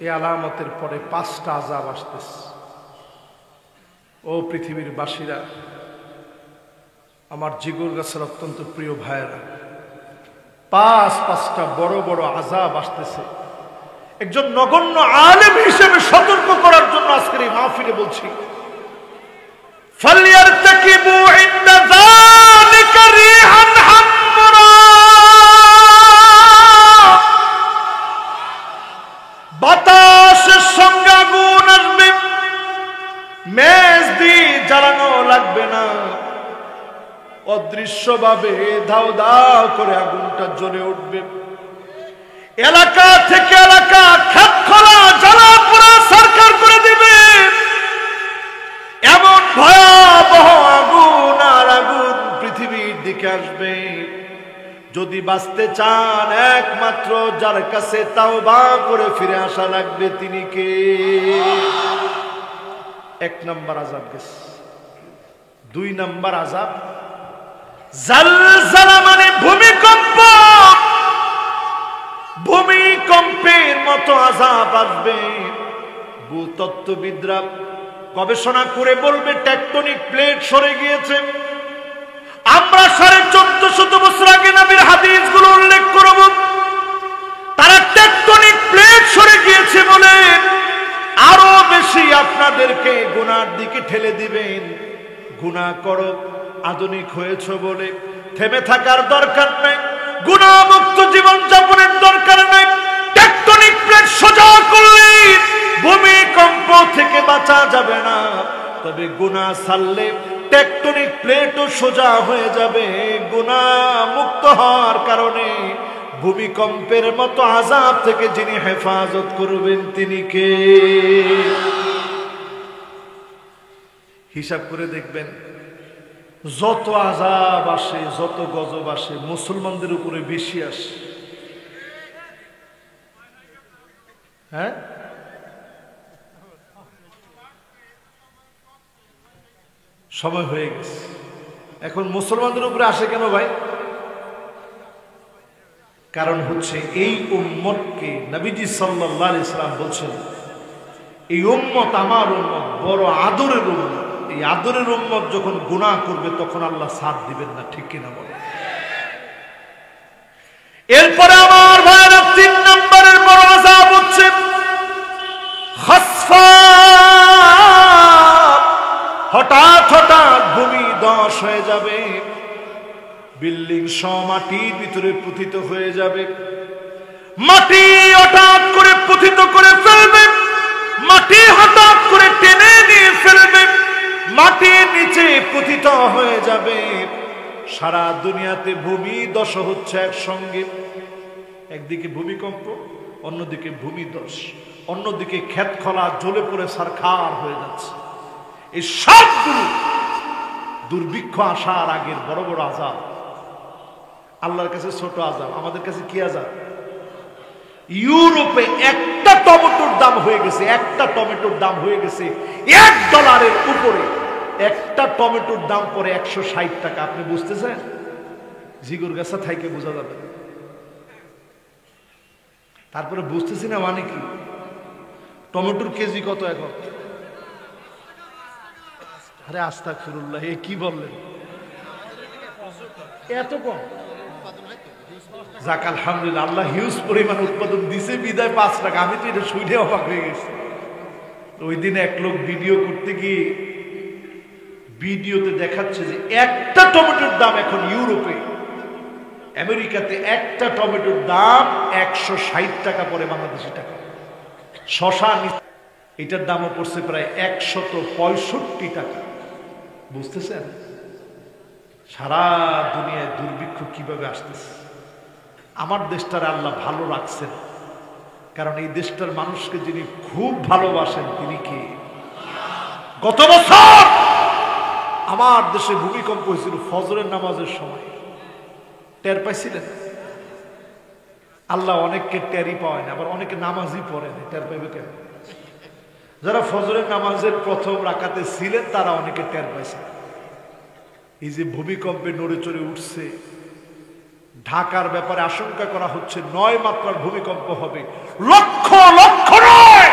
এই আলামতের পরে 5টা আযাব আসতেছে। ও পৃথিবীর বাসীরা, আমার জিগর গাছের অত্যন্ত প্রিয় ভাইয়েরা, 5টা বড় বড় আযাব আসতেছে। একজন নগণ্য আলেম হিসেবে সতর্ক করার জন্য আজকের এই মাহফিলে বলছি, ফালইয়ারতাকিবু ইনদা যালিকা রিহান হামরা, বাতাসের সঙ্গে আগুন আসবে, ভাবে ধাও ধাও করে আগুনটা জ্বলে উঠবে। এলাকা থেকে এলাকা ক্ষেত খোলা জ্বালা পোড়া সরকার করে দিবে। এমন ভয়াবহ আগুন আর আগুন পৃথিবীর দিকে আসবে। যদি বাঁচতে চান একমাত্র যার কাছে তাওবা করে ফিরে আসা লাগবে, তিনি কে? এক নাম্বার আযাব গেছে। দুই নাম্বার আযাব জালজালা, মানে ভূমিকম্প। ভূমিকম্পের মতো আযাব আসবে। ভূতত্ত্ববিদরা গবেষণা করে বলবে টেকটনিক প্লেট সরে গিয়েছে। আমরা 1450 বছর আগে নবীর হাদিসগুলো উল্লেখ করব। তারা টেকটনিক প্লেট সরে গিয়েছে বলে আরো বেশি আপনাদেরকে গুনার দিকে ঠেলে দিবেন। গুনাহ করো, আধুনিক হয়েছ বলে থেমে থাকার দরকার নেই, গুনাহমুক্ত জীবন যাপনের দরকার নেই। টেকটনিক প্লেট সোজা করলে ভূমিকম্প থেকে বাঁচা যাবে না, তবে গুনাহ ছাড়লে টেকটনিক প্লেটও সোজা হয়ে যাবে। গুনাহ মুক্ত হওয়ার কারণে ভূমিকম্পের মতো আযাব থেকে যিনি হেফাজত করবেন, তিনি কে? হিসাব করে দেখবেন, যত আযাব আসে, যত গজব আসে, মুসলমানদের উপরে বেশি আসে। হ্যাঁ, সময় হয়ে গেছে। এখন মুসলমানদের উপরে আসে কেন ভাই? কারণ হচ্ছে এই উম্মতকে নবীজি সাল্লাল্লাহু আলাইহি সাল্লাম বলছেন, এই উম্মত আমার উম্মত, বড় আদরের উম্মত। এই আদরের উম্মত যখন গুনাহ করবে তখন আল্লাহ সাথ দিবেন না, ঠিক কিনা বলে? এরপরে আমার ভাইয়েরা 3 নম্বরের বড় আযাব হচ্ছে খাসফা। হঠাৎ হঠাৎ ভূমি ধস হয়ে যাবে, বিল্ডিং সহ মাটির ভিতরে পতিত হয়ে যাবে। মাটি হঠাৎ করে পতিত করে ফেলবে, মাটি হঠাৎ করে টেনে নিয়ে ফেলবে, মাটির নিচে পতিত হয়ে যাবে। সারা দুনিয়াতে ভূমি ধস হচ্ছে একসঙ্গে। একদিকে ভূমিকম্প, অন্যদিকে ভূমিধস, অন্যদিকে ক্ষেত খোলা জ্বলে পড়ে ছারখার হয়ে যাচ্ছে। এই সবগুলো দুর্ভিক্ষ আসার আগের বড় বড় আযাব। আল্লাহর কাছে ছোট আযাব, আমাদের কাছে কি আযাব? ইউরোপে একটা টমেটোর দাম হয়ে গেছে, একটা টমেটোর দাম হয়ে গেছে $1 উপরে। একটা টমেটোর দাম পরে 160 টাকা। আপনি বুঝতেছেন? জিগুর গাছা থাইকে বোঝা যাবে। তারপরে বুঝতেছি না মানে কি, টমেটোর কেজি কত এখন? আরে আস্তাগফিরুল্লাহ, এ কি বললেন? এত কম? যাক আলহামদুলিল্লাহ, আল্লাহ হিউজ পরিমাণ উৎপাদন দিছে বিদায় 5 টাকা। আমি তো এটা শুনে অবাক হয়ে গেছি। ওই দিন এক লোক ভিডিও করতে গিয়ে ভিডিওতে দেখাচ্ছে যে একটা টমেটোর দাম এখন ইউরোপে, আমেরিকাতে একটা টমেটোর দাম 160 টাকা পরে বাংলাদেশি টাকা। শশা এটার দামও পড়ছে প্রায় 165 টাকা। বুঝতেছেন সারা দুনিয়ায় দুর্ভিক্ষ কিভাবে আসতেছে? আমার দেশটার আল্লাহ ভালো রাখছেন, কারণ এই দেশটার মানুষকে যিনি খুব ভালোবাসেন তিনি কে? গত বছর আমার দেশে ভূমিকম্প হয়েছিল ফজরের নামাজের সময়। টের পাইছিলেন? আল্লাহ অনেককে টেরই পায় না, আবার অনেকে নামাজই পড়ে না, টের পাইবে কেন? যারা ফজরের নামাজের প্রথম রাকাতে ছিলেন তারা অনেকে টের পাইছে। এই যে ভূমিকম্পে নড়ে চড়ে উঠছে, ঢাকার ব্যাপারে আশঙ্কা করা হচ্ছে 9 মাত্রার ভূমিকম্প হবে, লক্ষ লক্ষ নয়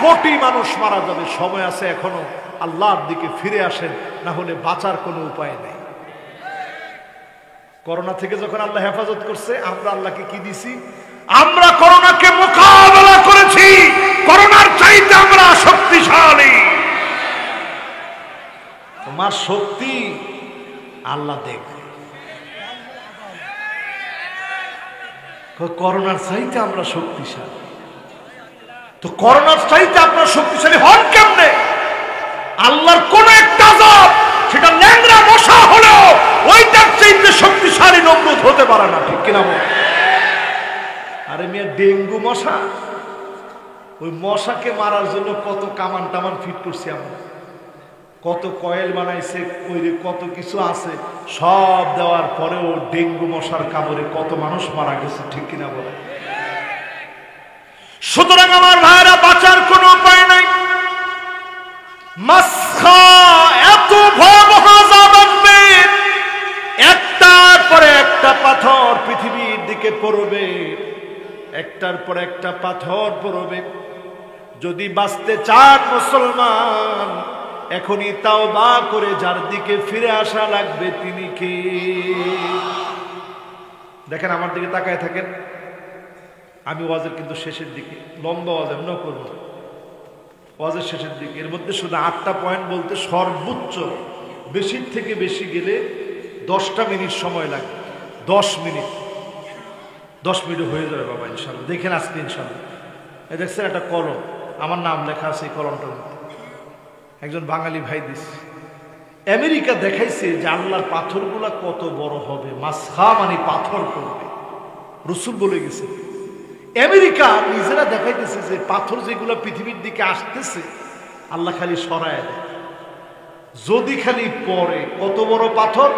কোটি মানুষ মারা যাবে। সময় আছে এখনো, আল্লাহর দিকে ফিরে আসেন, না হলে বাঁচার কোনো উপায় নেই। করোনা থেকে যখন আল্লাহ হেফাজত করছে, আমরা আল্লাহকে কি দিছি? আমরা করোনাকে মোকাবেলা করেছি। করোনার চাইতে আমরা শক্তিশালী। তোমার শক্তি আল্লাহ দেখবে। করোনার চাইতে আমরা শক্তিশালী। তো করোনার চাইতে আপনার শক্তিশালী হন কেমনে? আল্লাহর কোন একটা আযাব, সেটা ল্যাংড়া মশা হলেও ওইটার চেয়ে চাইতে শক্তিশালী নমরুদ হতে পারে না, ঠিক কিনা বল? আরে মিয়া ডেঙ্গু মশা, ওই মশাকে মারার জন্য কত কামান টামান ফিট করছি আমরা, কত কয়েল বানাইছে, ওই কত কিছু আছে, সব দেওয়ার পরেও ডেঙ্গু মশার কামড়ে কত মানুষ মারা গেছে, ঠিক কিনা বলে? সুতরাং আমার ভাইরা বাঁচার কোনো উপায় নাই। মাসখা এত ভয়াবহ আযাব আসবে, একটার পরে একটা পাথর পৃথিবীর দিকে পড়বে, একটার পর একটা পাথর পড়বে। যদি বাঁচতে চান মুসলমান, এখনই তাওবা করে যার দিকে ফিরে আসা লাগবে তিনি কে? দেখেন আমার দিকে তাকায় থাকেন, আমি ওয়াজের কিন্তু শেষের দিকে, লম্বা ওয়াজ এমন করব, ওয়াজের শেষের দিকে। এর মধ্যে শুধু 8টা পয়েন্ট বলতে সর্বোচ্চ বেশির থেকে বেশি গেলে 10টা মিনিট সময় লাগে। 10 মিনিট, 10 মিনিট হয়ে যাবে বাবা ইনশাল্লাহ। দেখেন আজকে ইনশাল্লাহ। এই দেখছেন একটা কলম, আমার নাম লেখা আছে এই কলমটার মধ্যে, একজন বাঙালি ভাই দিস। আমেরিকা দেখাইছে যে আল্লাহর পাথরগুলা কত বড় হবে, মাসখা মানে পাথর পড়বে, রসুল বলে গেছে। আমেরিকা নিজেরা দেখাইতেছে যে পাথর যেগুলো পৃথিবীর দিকে আসতেছে আল্লাহ খালি সরায় দেয়, যদি খালি পড়ে। কত বড় পাথর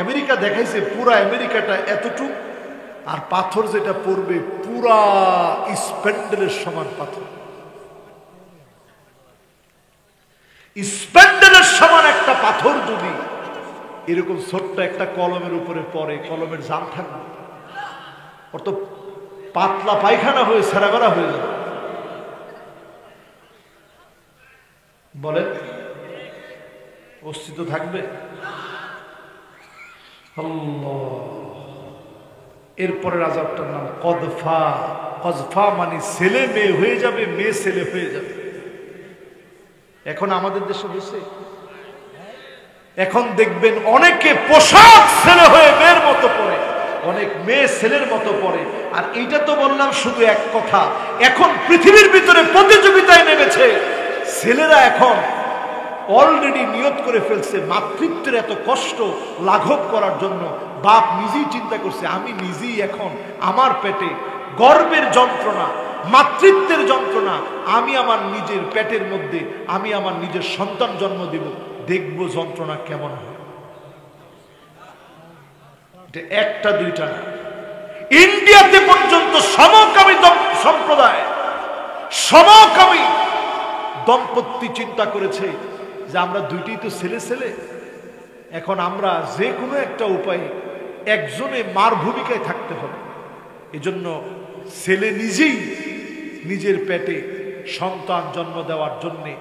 আমেরিকা দেখাইছে, পুরা আমেরিকাটা এতটুক, আর পাথর যেটা পড়বে পুরা স্প্যান্ডেলের সমান পাথর। স্প্যান্ডেলের সমান একটা পাথর যদি এরকম ছোট্ট একটা কলমের উপরে পড়ে, কলমের জাম থাকবে, ওর তো পাতলা পায়খানা হয়ে সেরাবেরা হয়ে যাবে। বলেন অস্তিত্ব থাকবে? এরপরে আযাবটার নাম কদফা। কজফা মানে ছেলে মেয়ে হয়ে যাবে, মেয়ে ছেলে হয়ে যাবে। এখন আমাদের দেশে হয়েছে, এখন দেখবেন অনেকে পোশাক ছেলে হয়ে মেয়ের মতো পড়ে, অনেক মেয়ে ছেলের মতো পড়ে। আর এইটা তো বললাম শুধু এক কথা, এখন পৃথিবীর ভিতরে প্রতিযোগিতায় নেমেছে ছেলেরা। এখন অলরেডি নিয়ত করে ফেলছে মাতৃত্বের এত কষ্ট লাঘব করার জন্য। বাপ নিজেই চিন্তা করছে, আমি নিজেই এখন আমার পেটে গর্ভের যন্ত্রণা, মাতৃত্বের যন্ত্রণা, আমি আমার নিজের পেটের মধ্যে আমি আমার নিজের সন্তান জন্ম দিব, দেখব যন্ত্রণা কেমন হয়। এটা একটা দুইটা না, ইন্ডিয়াতে পর্যন্ত সমকামী সম্প্রদায়, সমকামী দম্পতি চিন্তা করেছে যে আমরা দুইটাই তো ছেলে ছেলে, এখন আমরা যে কোনো একটা উপায়ে একজনে মার ভূমিকায় থাকতে হবে। এজন্য ছেলে নিজেই নিজের পেটে সন্তান জন্ম দেওয়ার জন্যে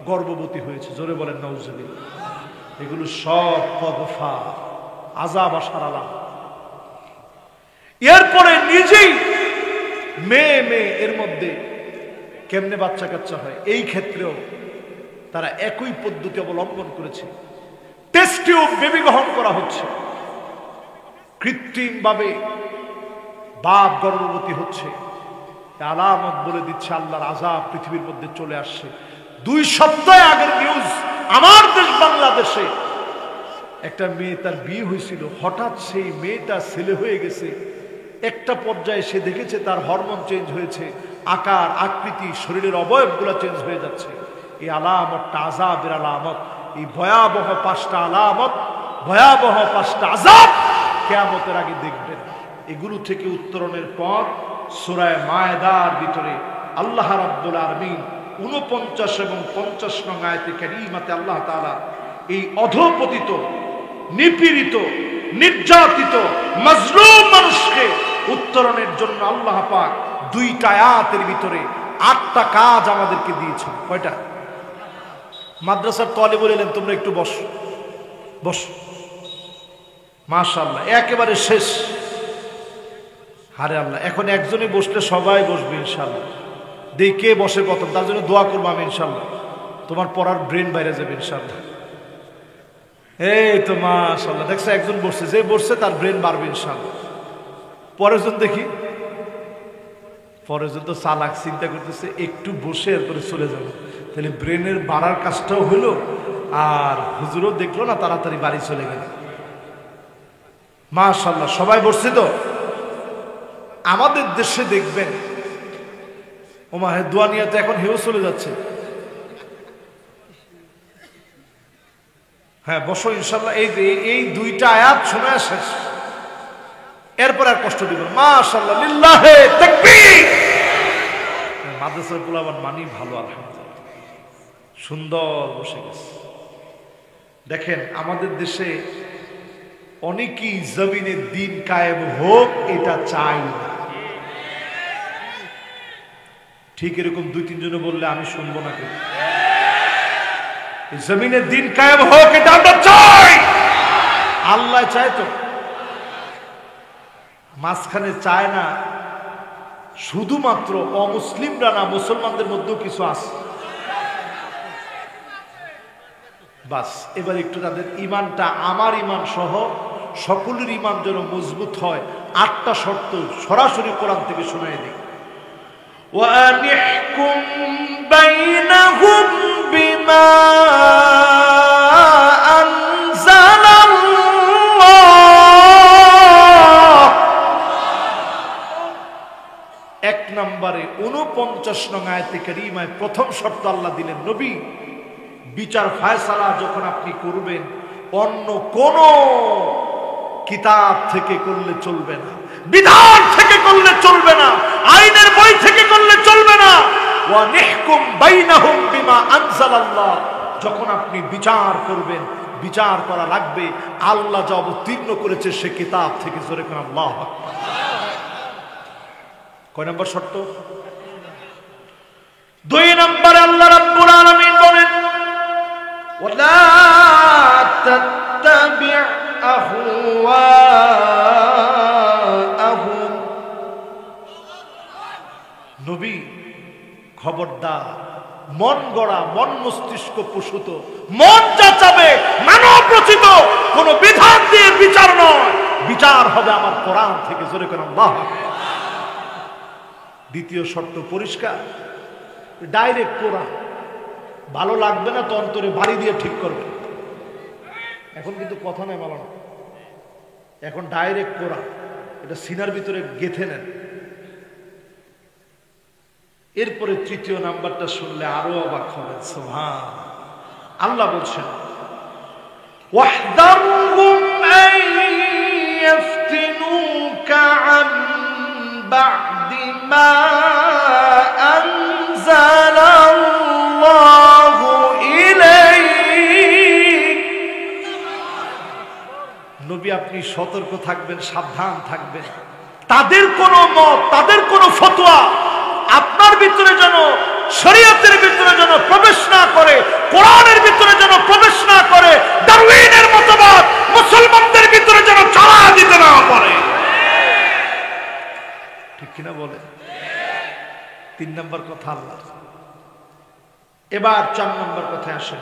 গর্ভবতী হয়েছে। জোরে বলেন নাউজুবিল্লাহ। এগুলো সব কদফা, আযাব আসার আলাম। এরপরে নিজেই মেয়ে মেয়ে এর মধ্যে কেমনে বাচ্চা কাচ্চা হয়, এই ক্ষেত্রেও তারা একই পদ্ধতি অবলম্বন করেছে। টেস্ট টিউব বেবি গ্রহণ করা হচ্ছে, কৃত্রিমভাবে বাপ গর্ভবতী হচ্ছে। আলামত বলে দিচ্ছে আল্লাহর আযাব পৃথিবীর মধ্যে চলে আসছে। 2 সপ্তাহ আগের নিউজ, আমার দেশ বাংলাদেশে একটা মেয়ে, তার বিয়ে হয়েছিল, হঠাৎ সেই মেয়েটা ছেলে হয়ে গেছে। একটা পর্যায়ে সে দেখেছে তার হরমোন চেঞ্জ হয়েছে, আকার আকৃতি শরীরের অবয়বগুলো চেঞ্জ হয়ে যাচ্ছে। এই আলামতটা আযাবের আলামত। এই ভয়াবহ 5টা আলামত, ভয়াবহ 5টা আযাব কিয়ামতের আগে দেখবেন। এগুলো থেকে উত্তরণের পথ সূরা মায়েদার ভিতরে আল্লাহ রাব্বুল আলামিন 49 এবং 50 নং আয়াতে কারীমাতে আল্লাহ তাআলা এই অধঃপতিত, নিপীড়িত, নির্যাতিত, মাজলুম মানুষকে উত্তরণের জন্য আল্লাহ পাক 2টা আয়াতের ভিতরে 8টা কাজ আমাদেরকে দিয়েছেন। কয়টা? মাদ্রাসার তালিবুল ইলম তোমরা একটু বসো, বসো। মাশাআল্লাহ, একেবারে শেষ। হারে আল্লাহ, এখন একজনই বসলে সবাই বসবে ইনশাআল্লাহ। দেখি কে বসে প্রথম, তার জন্য দোয়া করবো আমি ইনশাআল্লাহ। তোমার পড়ার ব্রেন বাইরে যাবে ইনশাআল্লাহ। এই তো মাশাআল্লাহ, দেখছো একজন বসছে, যে বসছে তার ব্রেন বাড়বে ইনশাআল্লাহ। পরের জন দেখি, পরের জন তো চালাক, চিন্তা করতেছে একটু বসে এরপরে চলে যাবো, তাহলে ব্রেনের বাড়ার কাজটাও হলো, আর হুজুরও দেখলো না, তাড়াতাড়ি বাড়ি চলে গেল। মাশাআল্লাহ, সবাই বসছে তো? আমাদের দেশে দেখবেন ওমা হে দুয়ানিয়াতে এখন হেউ চলে যাচ্ছে। হ্যাঁ বসো ইনশাল্লাহ। এই দুইটা আয়াত শুনে শেষ, এরপর আর কষ্ট দিবেন। মাশাআল্লাহ, লিল্লাহে তাকবীর। মাদ্রাসার পোলাপান মানি ভালো, আলহামদুলিল্লাহ, সুন্দর বসে গেছে। দেখেন আমাদের দেশে অনেকেই জমিনের দিন কায়েম হোক এটা চাই না। ঠিক এরকম দুই তিনজনে বললে আমি শুনবো না। কেউ জমিনের দিন কায়েম হোক এটা আমরা চাই। আল্লাহ চায় তো, মাঝখানে চায় না শুধুমাত্র অমুসলিমরা না, মুসলমানদের মধ্যেও কিছু আছে। বাস এবার একটু তাদের ইমানটা আমার ইমান সহ সকলের ইমান যেন মজবুত হয়, 8টা শর্ত সরাসরি কোরআন থেকে শুনিয়ে দিই। وَأَنِحْكُمْ بَيْنَهُمْ بِمَا أَنزَلَ اللَّهُ। 1 নম্বরে 49 নং আয়াতে কারীমায় প্রথম শর্ত আল্লাহ দিলেন, নবী বিচার ফায়সালা যখন আপনি করবেন অন্য কোন কিতাব থেকে করলে চলবে না, বিধান থেকে করলে চলবে না, আইনের বই থেকে করলে চলবে না। ওয়া নিহকুম বাইনাহুম বিমা আনজালাল্লাহ, যখন আপনি বিচার করবেন বিচার করা লাগবে আল্লাহ যা অবতীর্ণ করেছে সে কিতাব থেকে। জোরে কোন আল্লাহু আকবার। কয় নম্বর শর্ত? 2 নম্বরে আল্লাহ রাব্বুল আলামিন বলেন, ওয়ালা তাত্তাবি' আহওয়াআহুম। নবী খবরদার মন গড়া, মন মস্তিষ্ক প্রসূত, মন যা চাবে মানব রচিত কোন বিধান দিয়ে বিচার নয়, বিচার হবে আমার কোরআন থেকে। জোরে করে আল্লাহু আকবার। দ্বিতীয় শর্ত পরিষ্কার, ডাইরেক্ট কোরআন। ভালো লাগবে না তো অন্তরে বাড়ি দিয়ে ঠিক করবে। এখন কিন্তু কথা নেই ভালো না, এখন ডাইরেক্ট কোরআন, এটা সিনার ভিতরে গেঁথে নেন। এরপরে 3য় নাম্বারটা শুনলে আরো অবাক হবেন। সুবহান আল্লাহ বলছেন, ওয়াহদারহুম আন ইফতিনুকা আন বা'দি মা আনজালাল্লাহু ইলাইক। নবী আপনি সতর্ক থাকবেন, সাবধান থাকবেন। তাদের কোনো মত, তাদের কোনো ফতোয়া আপনার ভিতরে যেন, শরীয়তের ভিতরে যেন প্রবেশ না করে, কোরআনের ভিতরে যেন প্রবেশ না করে, ডারউইনের মতবাদ মুসলমানদের ভিতরে যেন চালা দিতে না পারে। ঠিক কিনা বলে? 3 নম্বর কথা আল্লাহ। এবার 4 নম্বর কথায় আসেন,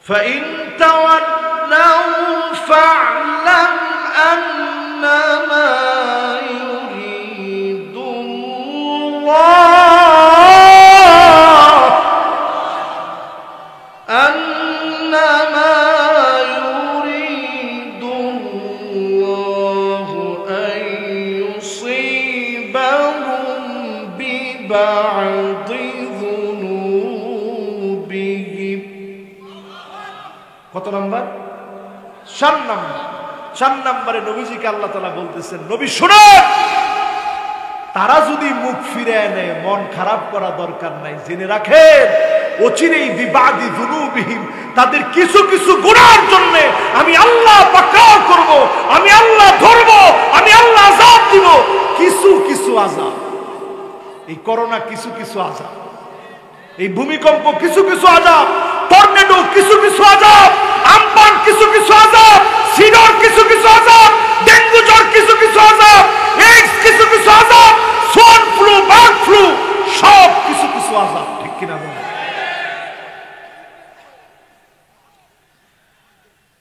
فَإِن تَوَلَّوْا فَاعْلَمْ أَنَّمَا يُرِيدُ اللَّهُ أَن يُصِيبَهُم بِبَعْضِ ذُنُوبِهِمْ। কত নম্বর? 4 নম্বর। 4 নম্বরে নবীজিকে আল্লাহ তাআলা বলতেছেন, নবী শুনুন, তারা যদি মুখ ফিরে নেয় মন খারাপ করা দরকার নাই, জেনে রাখেন অচিরেই বিবাদি যুনুবিহিম, তাদের কিছু কিছু গুনার জন্য আমি আল্লাহ পাকড়াও করব, আমি আল্লাহ ধরব, আমি আল্লাহ আযাব দিব। কিছু কিছু আযাব, এই করোনা কিছু কিছু আযাব, এই ভূমিকম্প কিছু কিছু আযাব, টর্নেডো কিছু কিছু আযাব, আমপান কিছু কিছু আযাব, সিডর কিছু কিছু আযাব, ডেঙ্গু জ্বর কিছু কিছু আযাব, এইডস কিছু কিছু আযাব, সোয়ান ফ্লু, বার্ড ফ্লু সব কিছু কিছু আযাব। ঠিক কিনা বলেন?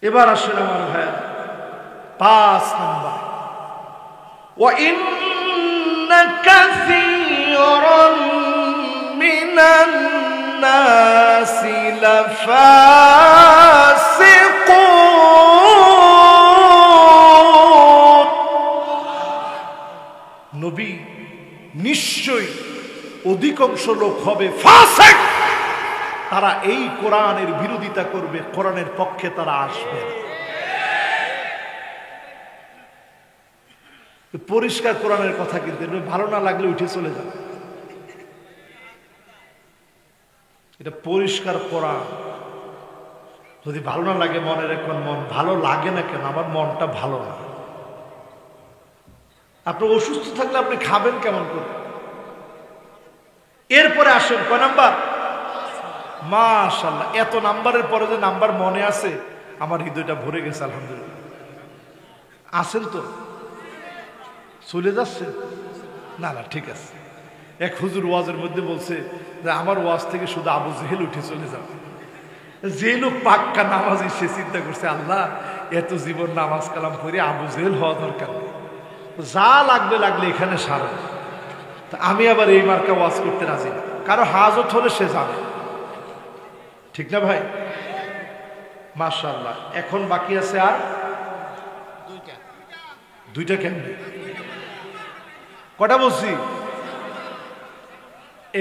এবার আসলে আমার ভাই 5 নম্বর, ওয়া ইন্না কাসীরাম মিনান নাসি লাফাসিকুন। নবী নিশ্চয়ই অধিকাংশ লোক হবে ফাসিক, তারা এই কোরআনের বিরোধিতা করবে, কোরআনের পক্ষে তারা আসবে না। পরিষ্কার কোরআনের কথা, কিন্তু ভালো না লাগলে উঠে চলে যাবে। এটা পরিষ্কার কোরআন। যদি ভালো না লাগে মনে রাখবেন, মন ভালো লাগে না কেন? আমার মনটা ভালো না। আপনি অসুস্থ থাকলে আপনি খাবেন কেমন করে? এরপরে আসেন কয় নাম্বার? মাশাআল্লাহ, এত নাম্বারের পরে যে নাম্বার মনে আছে, আমার হৃদয়টা ভরে গেছে আলহামদুলিল্লাহ। আসেন তো? চলে যাচ্ছে না? না, ঠিক আছে। এক হুজুর ওয়াজের মধ্যে বলছে যে আমার ওয়াজ থেকে শুধু আবু জেহেল উঠে চলে যাবে। যে লোক পাক্কা নামাজি, সে চিন্তা করছে আল্লাহ এত জীবন নামাজ কালাম করে আবু জেহেল হওয়া দরকার নেই, যা লাগলে এখানে সারা। আমি আবার এই মার্কা ওয়াজ করতে রাজি না। কারো হাজত হলে সে যাবে, ঠিক না ভাই? মাশাআল্লাহ। এখন বাকি আছে আর দুইটা। কেমনে কটা বলছি?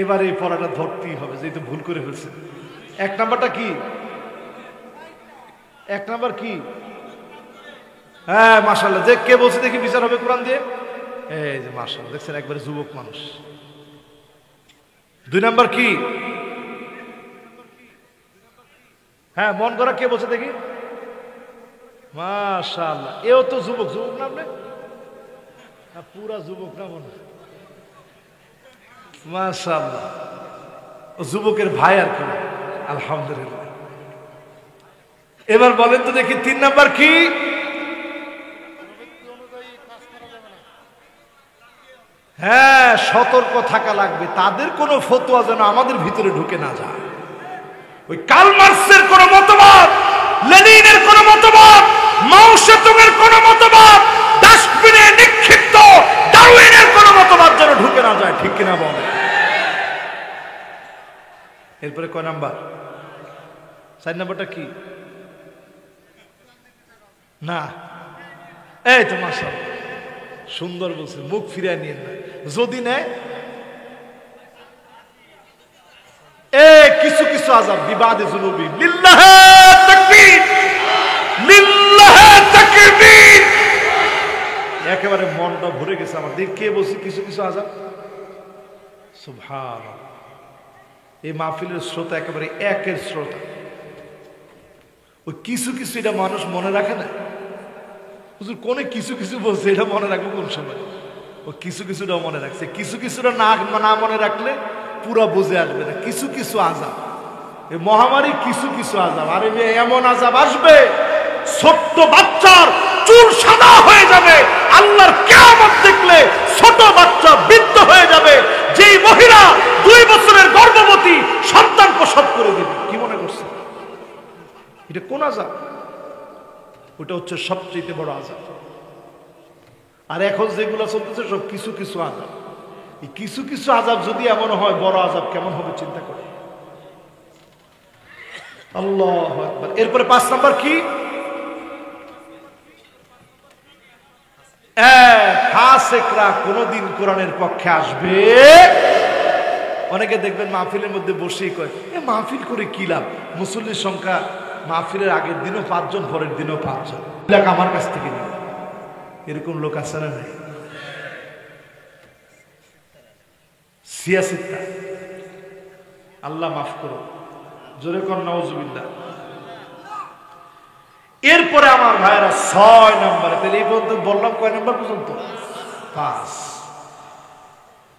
এবার এই পড়াটা ধরতেই হবে, যেহেতু ভুল করে ফেলছে। এক নাম্বারটা কি? এক নাম্বার কি? হ্যাঁ মাশাআল্লাহ। যে কে বলছে দেখি বিচার হবে কোরআন দিয়ে। এই যে মাশাআল্লাহ, দেখছেন একবারে যুবক মানুষ। দুই নাম্বার কি? হ্যাঁ মন করা কে বলছে দেখি? মাশাআল্লাহ, এও তো যুবক। যুবক না আপনি? পুরা যুবক না মনে? মাশাআল্লাহ, যুবকের ভাই আর কি। আলহামদুলিল্লাহ। এবার বলেন তো দেখি তিন নাম্বার কি? হ্যাঁ, সতর্ক থাকা লাগবে, তাদের কোনো ফতোয়া যেন আমাদের ভিতরে ঢুকে না যায়। ওই কার্ল মার্কসের কোন মতবাদ, লেনিনের কোন মতবাদ, মাও সেতুংয়ের কোন মতবাদ, ডাস্টবিনে নিক্ষিপ্ত ডারউইনের কোন মতবাদ যেন ঢুকে না যায়, ঠিক কিনা বলে? এরপরে কয় নাম্বার? 4 নাম্বারটা কি? না, এই তো মাশাআল্লাহ সুন্দর বলছে, মুখ ফিরিয়ে নিয়ে না। যদি নেয় কিছু কিছু আযাব বিবাদে যুনুবি, লিল্লাহি তাকবীর, লিল্লাহি তাকবীর। একেবারে মনটা ভরে গেছে আমার। দেখ কে বলছে কিছু কিছু আযাব? সুবহানাল্লাহ। এই মাহফিলের শ্রোতা একেবারে একের শ্রোতা। ওই কিছু কিছু এটা মানুষ মনে রাখে না। হুজুর কোনে কিছু কিছু বলছে, এটা মনে রাখবো কোন সময়? ও কিছু কিছুটা মনে রাখছে। কিছু কিছুটা না মনে রাখলে পুরা বুঝে আসবে না। কিছু কিছু আযাব, এই মহামারী কিছু কিছু আযাব। আরে এমন আযাব আসবে, ছোট্ট বাচ্চার চুল সাদা হয়ে যাবে। আল্লাহর কিয়ামত দেখলে ছোট বাচ্চা বৃদ্ধ হয়ে যাবে। যেই মহিলা 2 বছরের গর্ভবতী সন্তান প্রসব করে দিবে। কি মনে করছে এটা কোন আযাব? ওটা হচ্ছে সবচেয়ে বড় আযাব। আর এখন যেগুলো চলতেছে সব কিছু কিছু আযাব। এই কিছু কিছু আযাব যদি এমন হয়, বড় আযাব কেমন হবে চিন্তা করে। আল্লাহু আকবার। এরপরে 5 নাম্বার কি? ফাসিকরা কোনদিন কোরআনের পক্ষে আসবে। অনেকে দেখবেন মাহফিলের মধ্যে বসেই কয় মাহফিল করে কি লাভ? মুসল্লির সংখ্যা মাহফিলের আগের দিনও 5 জন, পরের দিনও 5 জন। আমার কাছ থেকে নিন, এরকম লোক আছে না? নাই? সিয়াসিতা, আল্লাহ মাফ করো, জোরে কর নাউজুবিল্লাহ। এরপরে আমার ভাইরা 6 নম্বরে, তাহলে এই পর্যন্ত বললাম কয় নম্বর পর্যন্ত? 5।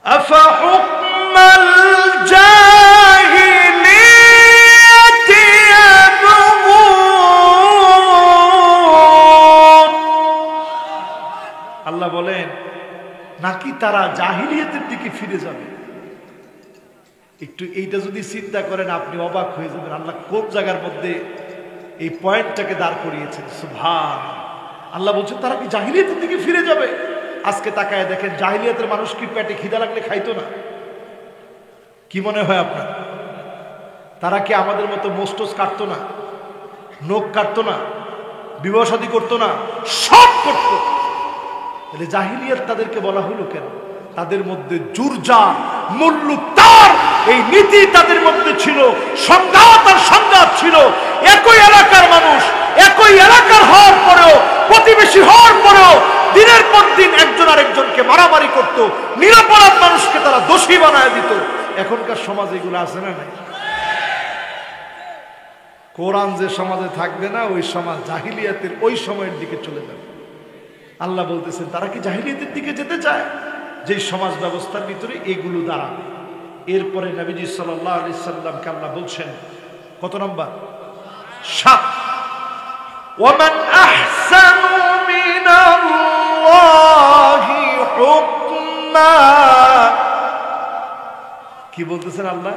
আফা হুকমাল জাহিলিয়াতি ইয়াবগুন। আল্লাহ বলেন নাকি তারা জাহিলিয়াতের দিকে ফিরে যাবে? একটু এইটা যদি চিন্তা করেন আপনি অবাক হয়ে যাবেন। আল্লাহ কোন জায়গার মধ্যে এই পয়েন্টটাকে দাঁড় করিয়েছেন। সুবহান আল্লাহ বলছেন তারা কি জাহিলিয়াতের দিকে ফিরে যাবে? আজকে তাকায় দেখেন, জাহিলিয়াতের মানুষ কি পেটে খিদা লাগলে খাইতো না? কি মনে হয় আপনার? তারা কি আমাদের মতো মোস্টোস কাটতো না, নখ কাটতো না, বিবাহ শাদী করতো না? সব করতো। তাহলে জাহিলিয়াত তাদেরকে বলা হলো কেন? তাদের মধ্যে জুরজা মুল্লুকতার এই নীতি তাদের মধ্যে ছিল, সংঘাত আর সংঘাত ছিল। একই এলাকার মানুষ, একই এলাকার হওয়ার পরেও, প্রতিবেশী হওয়ার পরেও দিনের পর দিন একজন আরেকজনকে মারামারি করত, নিরপরাধ মানুষকে তারা দোষী বানায় দিত। এখনকার সমাজে এগুলো আছে না নাই? কোরআন যে সমাজে থাকবে না, ওই সমাজ জাহিলিয়াতের ওই সময়ের দিকে চলে যাবে। আল্লাহ বলতেছেন তারা কি জাহিলিয়াতের দিকে যেতে চায়? যে সমাজ ব্যবস্থার ভিতরে এগুলো দাঁড়াবে। এরপরে নবীজি সাল্লাল্লাহু আলাইহি সাল্লামকে আল্লাহ বলছেন কত নম্বর? 7। ওয়ামান আহসানু মিনাল্লাহি হুকমা। কি বলতেছেন আল্লাহ?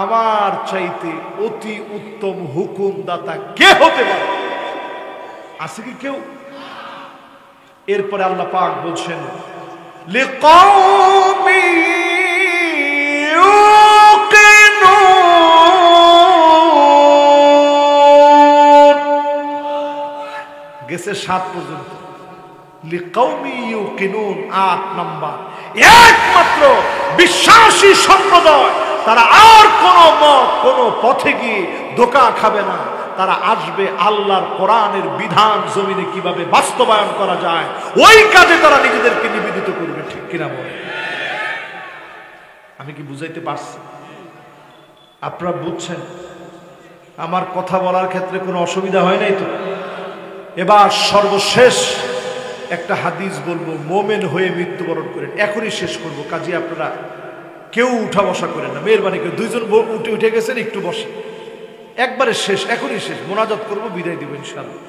আমার চাইতে অতি উত্তম হুকুমদাতা কে হতে পারে? আছে কি কেউ? এরপরে আল্লাহ পাক বলছেন লিকাওমি ইউকিনুন। গেছে 7 পর্যন্ত। লিকাওমি ইউকিনুন 8 নাম্বার। একমাত্র বিশ্বাসী সম্প্রদায়, তারা আর কোনো মত কোনো পথে গিয়ে ধোঁকা খাবে না। তারা আসবে আল্লাহর কোরআনের বিধান জমিনে কিভাবে বাস্তবায়ন করা যায়, ওই কাজে তারা নিজেদেরকে নিবেদিত করবে। ঠিক কিনা বলে? আমি কি বুঝাইতে পারছি? আপনারা বুঝছেন? আমার কথা বলার ক্ষেত্রে কোনো অসুবিধা হয় নাই তো? এবার সর্বশেষ একটা হাদিস বলবো, মোমেন হয়ে মৃত্যুবরণ করেন। এখনই শেষ করব, কাজে আপনারা কেউ উঠা বসা করেন না, মেহরবানি করে। 2 জন উঠে গেছেন, একটু বসে। একবারে শেষ, এখনই শেষ, মোনাজাত করবো, বিদায় দিব ইনশাআল্লাহ।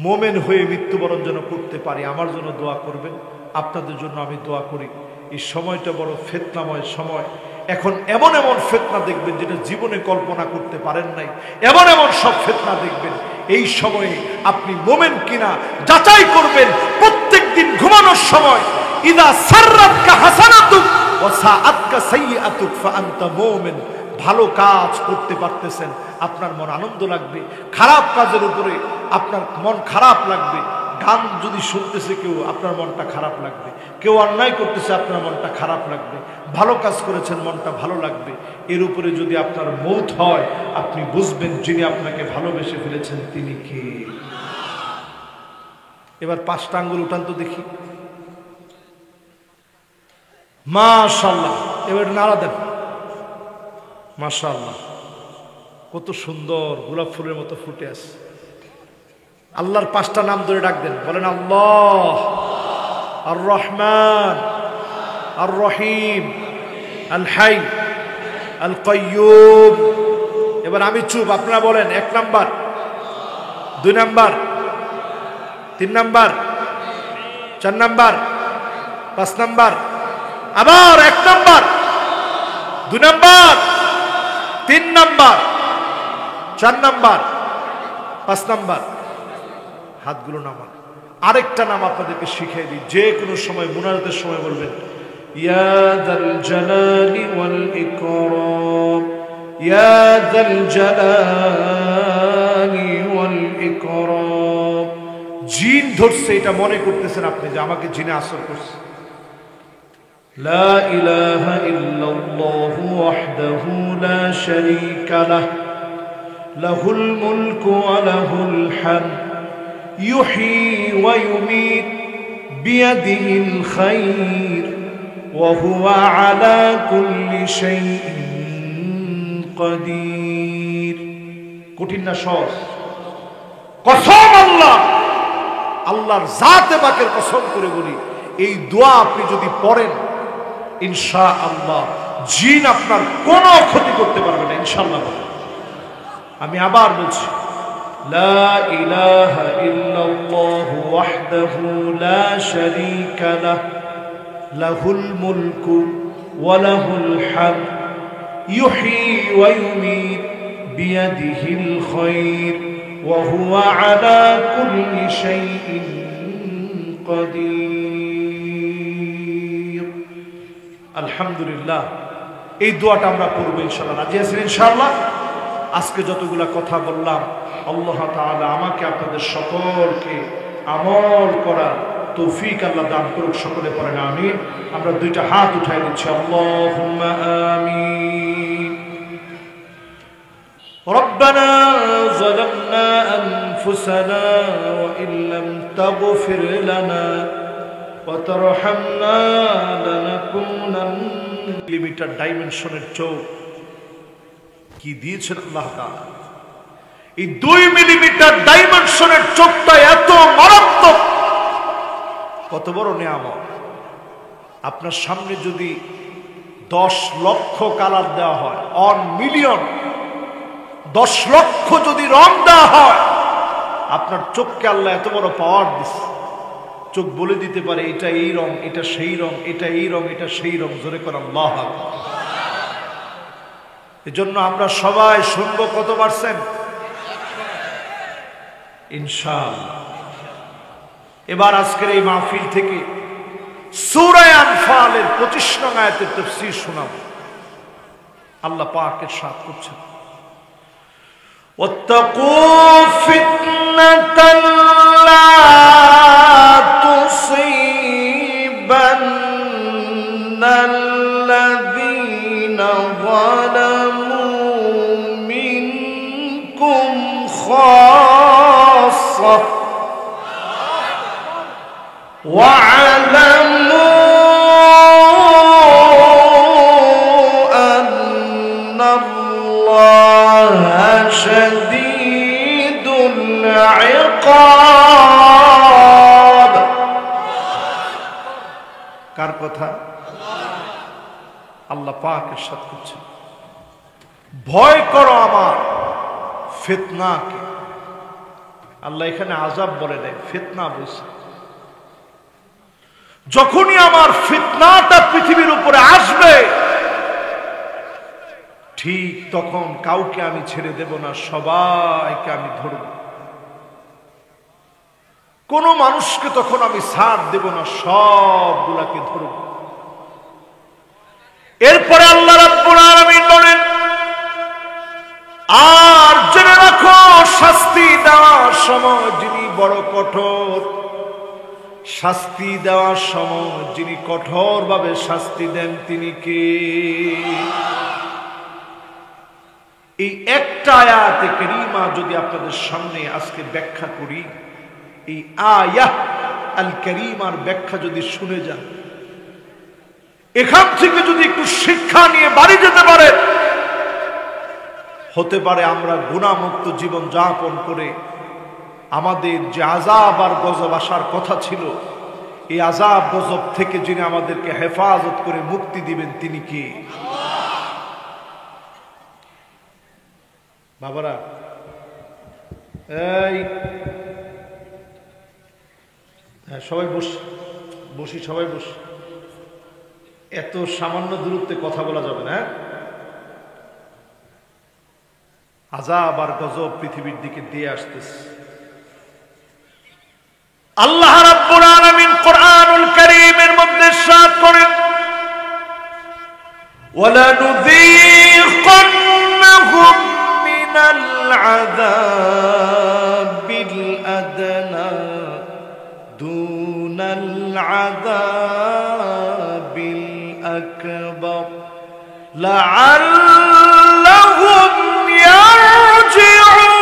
মোমেন হয়ে মৃত্যুবরণ যেন করতে পারি, আমার জন্য দোয়া করবেন, আপনাদের জন্য আমি দোয়া করি। এই সময়টা বড় ফিতনাময় সময়। এখন এমন এমন ফিতনা দেখবেন যেটা জীবনে কল্পনা করতে পারেন নাই, এমন এমন সব ফিতনা দেখবেন। এই সময়ে আপনি মোমেন কিনা যাচাই করবেন। প্রত্যেক দিন ঘুমানোর সময় ইদা সাররাতকা হাসানাতুক ওয়া সাআতকা সাইয়্যাতুক ফাআনতা মুমিন। ভালো কাজ করতে পারতেছেন, আপনার মন আনন্দ লাগবে। খারাপ কাজের উপরে আপনার মন খারাপ লাগবে। গান যদি শুনতেছে কেউ, আপনার মনটা খারাপ লাগবে। কেউ অন্যায় করতেছে, আপনার মনটা খারাপ লাগবে। ভালো কাজ করেছেন, মনটা ভালো লাগবে। এর উপরে যদি আপনার মৌত হয়, আপনি বুঝবেন যিনি আপনাকে ভালোবেসে ফেলেছেন তিনি কে। এবার 5টা আঙ্গুল উঠান তো দেখি। মাশাআল্লাহ। এবার নাড়া দেন। মাশাআল্লাহ, কত সুন্দর গোলাপ ফুলের মতো ফুটে আছে। আল্লাহর 5টা নাম ধরে ডাক দেন, বলেন আল্লাহ, আর রহমান, আর রহিম, আল হাই, আল কাইয়্যুম। এবার আমি চুপ, আপনারা বলেন 1 number, 2 number, 3 number, 4 number, 5 number, আবার 1 number, 2 number, 3 number, 4 number, 5 number. হাতগুলো নামান। আরেকটা নাম আপনাদেরকে শিখিয়ে দিই, যে কোনো সময় মুনাজাতের সময় বলবেন ইয়া যাল জালালি ওয়াল ইকরাম, ইয়া যাল জালালি ওয়াল ইকরাম। জিন ধরছে, এটা মনে করতেছেন আপনি যে আমাকে জিনে আসর করছে। লা ইলাহা ইল্লাল্লাহু ওয়াহদাহু লা শারীকা লাহু, লাহুল মুলকু ওয়া লাহুল হামদ, ইউহয়ী ওয়া ইউমীত, বিয়াদিহিল খায়র, ওয়া হুয়া আলা কুল্লি শাইইন কাদির। কঠিন না সহজ? কসম আল্লাহ, আল্লাহর জাতে পাকের কসম করে বলি, এই দোয়া আপনি যদি পড়েন ইনশাআল্লাহ জিন আপনার কোনো ক্ষতি করতে পারবে না ইনশাআল্লাহ। আমি আবার বলছি, লা ইলাহা ইল্লাল্লাহু ওয়াহদাহু লা শারীকা লাহু, লাহুল মুলকু ওয়া লাহুল হামদ, ইউহয়ী ওয়া ইউমীত, বিয়াদিহিল খায়র, ওয়া হুয়া আলা কুল্লি শাইইন কাদির। আলহামদুলিল্লাহ, এই দোয়াটা আমরা পড়ব ইনশাআল্লাহ। রাজি আছেন ইনশাআল্লাহ? আজকে যতগুলা কথা বললাম, আল্লাহ তাআলা আমাকে আপনাদের সকলকে আমল করার তৌফিক আল্লাহ দান করুক। সকলে পড়েন আমিন। আমরা দুইটা হাত উঠাই দিচ্ছি, আল্লাহুম্মা আমিন। ربنا ظلمنا أنفسنا وإن لم تغفر لنا وترحمنا لنكونن। মিলিমিটার ডাইমেনশনের চোখ কি দিয়েছেন আল্লাহ তাআলা। এই 2 মিলিমিটার ডাইমেনশনের চোখটা এত মারাত্মক, কত বড় নিয়ামত। আপনার সামনে যদি 10 লক্ষ কালার দেওয়া হয়, 1 মিলিয়ন, 10 লক্ষ যদি রং দেওয়া হয়, আপনার চোখকে আল্লাহ এত বড় পাওয়ার দিচ্ছে। চোখ বলে দিতে পারে এটা এই রং, এটা সেই রং, এটা এই রং, এটা সেই রং। জোরে করে আল্লাহু আকবার। এজন্য আমরা সবাই শুনবো কত পার্সেন্ট? ইনশাআল্লাহ। এবার আজকের এই মাহফিল থেকে সূরা আনফালের 25 নং আয়াতের তাফসীর শোনাবো। আল্লাহ পাক ইরশাদ করছেন, واتقوا فتنة لا تصيبن الذين ظلموا منكم خاصة واعلموا أن الله شديد العقاب। কার কথা? আল্লাহ পাক ইরশাদ করছেন, ভয় করো আমার ফিতনাকে। আল্লাহ এখানে আযাব বলে দেয়, ফিতনা বলছে। যখনই আমার ফিতনাটা পৃথিবীর উপরে আসবে, ঠিক তখন কাউকে আমি ছেড়ে দেব না, সবাইকে আমি ধরব। কোন মানুষকে তখন আমি ছাড় দেব না, সবগুলাকে ধরব। এরপরে আল্লাহ রাব্বুল আলামিন বলেন, আর জেনে রাখো শাস্তি দেওয়ার সময় যিনি বড় কঠোর, শাস্তি দেওয়ার সময় যিনি কঠোর ভাবে শাস্তি দেন তিনি কে? এই একটা আয়াতে কারীমা যদি আপনাদের সামনে আজকে ব্যাখ্যা করি, এই আয়াত আল কারীমার ব্যাখ্যা যদি শুনে যান, এখান থেকে যদি একটু শিক্ষা নিয়ে বাড়ি যেতে পারে, হতে পারে আমরা গুনাহমুক্ত জীবন যাপন করে আমাদের যে আযাব আর গজব আসার কথা ছিল, এই আযাব গজব থেকে যিনি আমাদেরকে হেফাজত করে মুক্তি দিবেন তিনি কে? বাবারা, এই সবাই বসি, সবাই বসি। এত সামান্য দূরত্বে কথা বলা যাবে না। আযাব আর গজব পৃথিবীর দিকে দিয়ে আসতেছে। আল্লাহ রাব্বুল আলামিন কোরআনুল কারীমের মধ্যে ইরশাদ করেন, ওয়ালানুযীকান্নাহুম মিনাল আযাবিল আদনা দুনাল আযাবিল আকবার লাআল্লাহুম ইয়ারজিউন।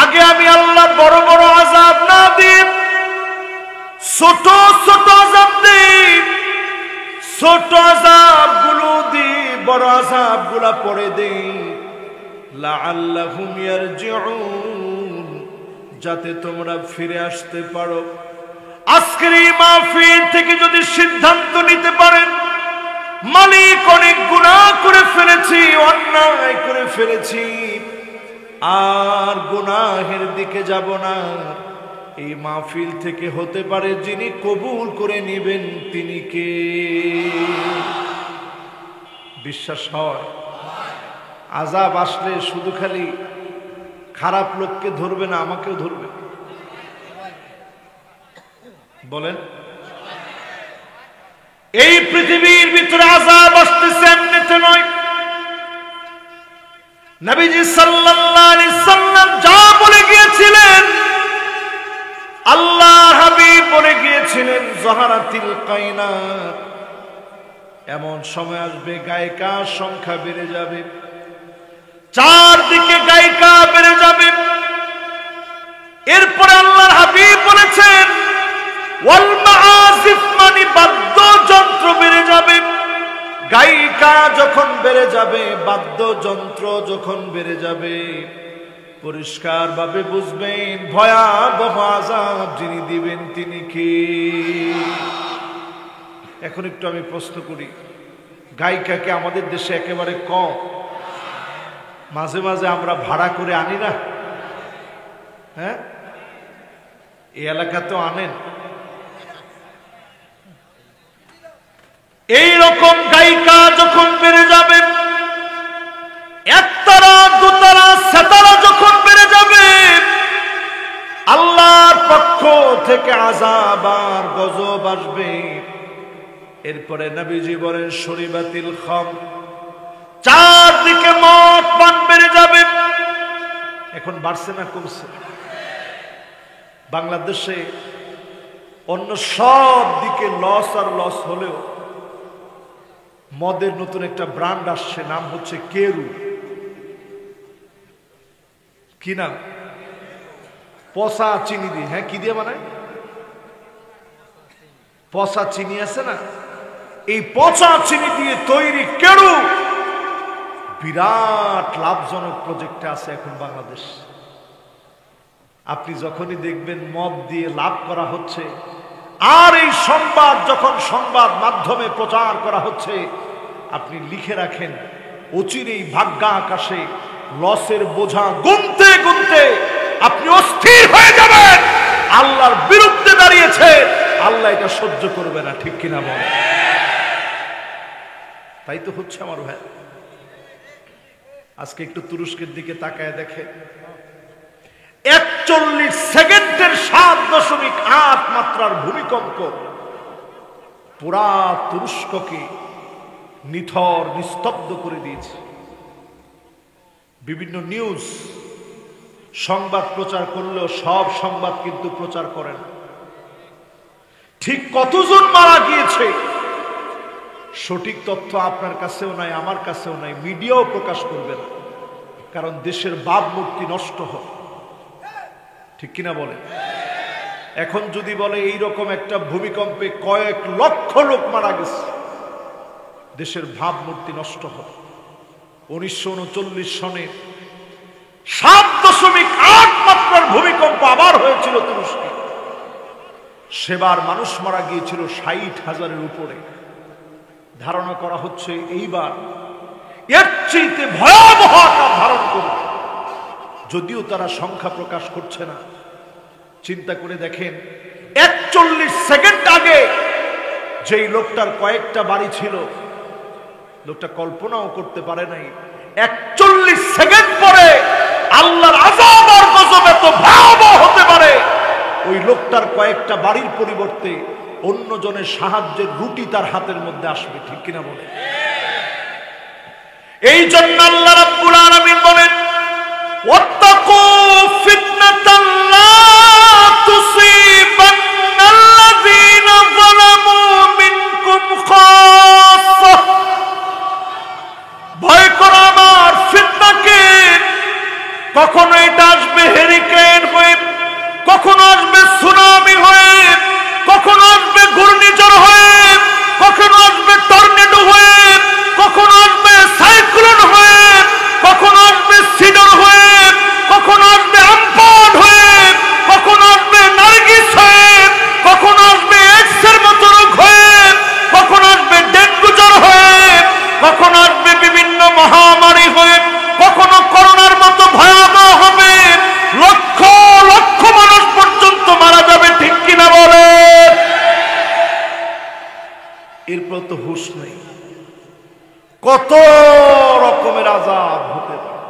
আগে আমি আল্লাহ বড় বড় আযাব না দিই, ছোট ছোট আযাব দিই, ছোট আযাব গুলো দিই, বড় আযাব গুলা পরে দিই। লাআল্লাহুম ইয়ারজিউন, যাতে তোমরা ফিরে আসতে পারো। আজকের এই মাহফিল থেকে যদি সিদ্ধান্ত নিতে পারেন, মালিক অনেক গুনাহ করে ফেলেছি, অন্যায় করে ফেলেছি, আর গুনাহের দিকে যাব না, এই মাহফিল থেকে হতে পারে যিনি কবুল করে নেবেন তিনি কে? বিশ্বাস হয়? আযাব আসলে শুধু খালি খারাপ লোককে ধরবে না, আমাকেও ধরবে। বলেন, এই পৃথিবীর ভিতরে আযাব আসতেছে এমনিতে নয়, নবীজি সাল্লাল্লাহু আলাইহি সাল্লাম যা বলে গিয়েছিলেন, আল্লাহ হাবিব বলে গিয়েছিলেন, যাহারাতিল কায়নাত, এমন সময় আসবে গায়িকার সংখ্যা বেড়ে যাবে, চারদিকে গায়িকা বেড়ে যাবে। এরপরে আল্লাহর হাবিব বলেছেন ওয়াল মাআসিফ, মানে বাদ্যযন্ত্র বেড়ে যাবে। গায়িকা যখন বেড়ে যাবে, বাদ্যযন্ত্র যখন বেড়ে যাবে, পরিষ্কার ভাবে বুঝবেন ভয়াবহ আযাব যিনি দিবেন তিনি কে। এখন একটু আমি প্রশ্ন করি, গায়িকাকে আমাদের দেশে একেবারে কম, মাঝে মাঝে আমরা ভাড়া করে আনি না? হ্যাঁ, এই এলাকাতেও আনেন। এই রকম গায়িকা যখন বেড়ে যাবে, একতারা দুতারা সেতারা যখন বেড়ে যাবে, আল্লাহর পক্ষ থেকে আযাব আর গজব আসবে। এরপরে নবীজি বলেন শরীবাতিল খামর, চারদিকে মদ পান বেড়ে যাবে। এখন বাড়ছে না কমছে? বাংলাদেশে অন্য সব দিকে লস আর লস হলেও মদের নতুন একটা ব্র্যান্ড আসছে, নাম হচ্ছে কেরু। কি নাম? পচা চিনি দিয়ে। হ্যাঁ, কি দিয়ে বানায়? পচা চিনি আছে না, এই পচা চিনি দিয়ে তৈরি কেরু বিরাট লাভজনক প্রজেক্টে আছে এখন বাংলাদেশ। আপনি যখনই দেখবেন মদ দিয়ে লাভ করা হচ্ছে, আর এই সংবাদ যখন সংবাদ মাধ্যমে প্রচার করা হচ্ছে, আপনি লিখে রাখেন অচিরেই ভাগ্যা আকাশে লসের বোঝা গুনতে গুনতে আপনি অস্থির হয়ে যাবেন। আল্লাহর বিরুদ্ধে দাঁড়িয়েছে, আল্লাহ এটা সহ্য করবে না, ঠিক কিনা বল? তাই তো হচ্ছে আমার ভাই। আজকে একটু তুরস্কের দিকে তাকায় দেখে, 41 সেকেন্ডের 7.8 মাত্রার ভূমিকম্প পুরা তুরস্ককে নিথর নিস্তব্ধ করে দিয়েছে। বিভিন্ন নিউজ সংবাদ প্রচার করলেও সব সংবাদ কিন্তু প্রচার করেন। ঠিক কতজন মারা গিয়েছে সঠিক তথ্য আপনার কাছেও নাই, আমার কাছেও নাই, মিডিয়াও প্রকাশ করবে না, কারণ দেশের ভাবমূর্তি নষ্ট হয়, ঠিক কিনা বলে? এখন যদি বলে এইরকম একটা ভূমিকম্পে কয়েক লক্ষ লোক মারা গেছে, দেশের ভাবমূর্তি নষ্ট হয়। 1939 সনে 7.8 মাত্রার ভূমিকম্প আবার হয়েছিল তুরস্কে। সেবার মানুষ মারা গিয়েছিল 60,000-এর উপরে। ধারণা করা হচ্ছে এইবার এর চেয়ে ভয়াবহ আকার ধারণ করবে, যদিও তারা সংখ্যা প্রকাশ করছে না। চিন্তা করে দেখেন, 41 সেকেন্ড আগে যেই লোকটার কয়েকটা বাড়ি ছিল, লোকটা কল্পনাও করতে পারে নাই 41 সেকেন্ড পরে আল্লাহর আযাব আর গজব এত ভয়াবহ হতে পারে। ওই লোকটার কয়েকটা বাড়ির পরিবর্তে অন্যজনের সাহায্যের রুটি তার হাতের মধ্যে আসবে, ঠিক কিনা বলে? এই জন্য আল্লাহ রাব্বুল আলামিন বলেন ওয়াত্তাকু ফিতনাতাল লা তুসিবান্নাল্লাযীনা যালামু মিনকুম খাসসা। ভয় করো আমার ফিতনাকে। কখনো এটা আসবে হেরিকেন হয়ে, কখনো আসবে সুনামি হয়ে, কখনো আসবে ঘূর্ণিঝড় হয়ে, কখনো আসবে টর্নেডো হয়ে, কখনো আসবে সাইক্লোন হয়ে, কখনো আসবে সিডর হয়ে, কখনো আসবে আমপান হয়ে, কখনো আসবে নার্গিস হয়ে, কখনো আসবে এডসের মতো রোগ হয়ে, কখনো আসবে ডেঙ্গু জ্বর হয়ে, কখনো আসবে বিভিন্ন মহামারী হয়ে, কখনো করোনার মতো ভয়াবহ হবে, লক্ষ লক্ষ মানুষ পর্যন্ত মারা যাবে, ঠিক কিনা বলে? এরপর তো হুঁশ নেই, কত রকমের আযাব হতে পারে।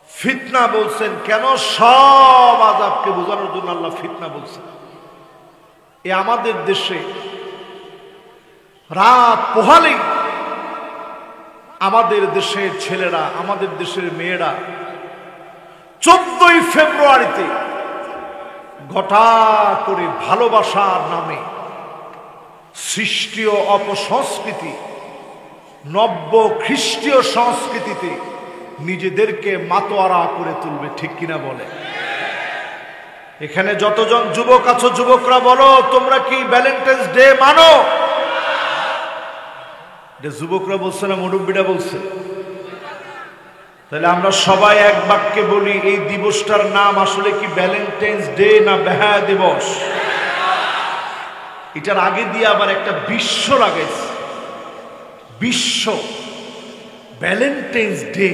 ফিতনা বলছেন কেন? সব আযাবকে বোঝানোর জন্য আল্লাহ ফিতনা বলছেন। এ আমাদের দেশে রাত পোহালেই আমাদের দেশের ছেলেরা, আমাদের দেশের মেয়েরা 14ই ফেব্রুয়ারিতে ঘটা করে ভালোবাসার নামে সৃষ্টীয় অপসংস্কৃতি, নব্য খ্রিস্টীয় সংস্কৃতিতে নিজেদেরকে মাতোয়ারা করে তুলবে, ঠিক কিনা বলে? এখানে যতজন যুবক আছো, যুবকরা বলো, তোমরা কি ভ্যালেন্টাইন্স ডে মানো? যুবকরা বলছে না, মুরব্বীরা বলছে? তাহলে আমরা সবাই এক বাক্যে বলি, এই দিবসটার নাম আসলে কি ভ্যালেন্টাইন্স ডে না বেহায়া দিবস? এটার আগে দিয়ে আবার একটা বিশ্ব লাগাইছে, বিশ্ব ভ্যালেন্টাইন্স ডে।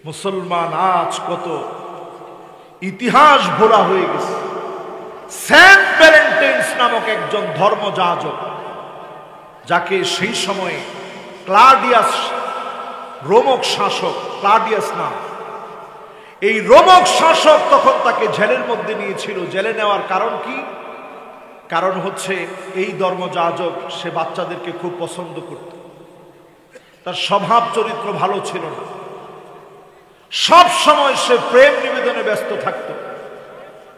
মুসলমান আজ কত ইতিহাস ভোলা হয়ে গেছে। সেন্ট ভ্যালেন্টাইন্স নামক একজন ধর্মযাজক, যাকে সেই সময়ে ক্লাডিয়াস, রোমক শাসক ক্লাডিয়াস নাম, এই রোমক শাসক তখন তাকে জেলের মধ্যে নিয়েছিল। জেলে নেওয়ার কারণ কি? কারণ হচ্ছে এই ধর্মযাজক সে বাচ্চাদেরকে খুব পছন্দ করত, তার স্বভাব চরিত্র ভালো ছিল না, সব সময় সে প্রেম নিবেদনে ব্যস্ত থাকত।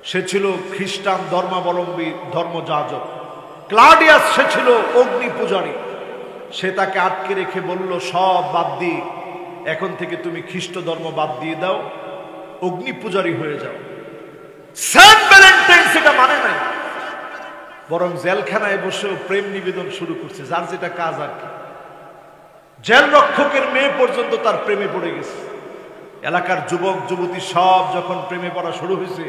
সে ছিল খ্রিস্টান ধর্মাবলম্বী ধর্মযাজক। ক্লাডিয়াস সে ছিল অগ্নি পূজারী। সে তাকে আটকে রেখে বলল, সব বাদ দিয়ে এখন থেকে তুমি খ্রিস্ট ধর্ম বাদ দিয়ে দাও, অগ্নি পূজারী হয়ে যাও। সেন্ট ভ্যালেন্টাইন সেটা মানে নাই, বরং জেলখানায় বসেও প্রেম নিবেদন শুরু করছে, যার যেটা কাজ আর কি। জেল রক্ষকের মেয়ে পর্যন্ত তার প্রেমে পড়ে গেছে। এলাকার যুবক যুবতী সব যখন প্রেমে পড়া শুরু হয়েছে,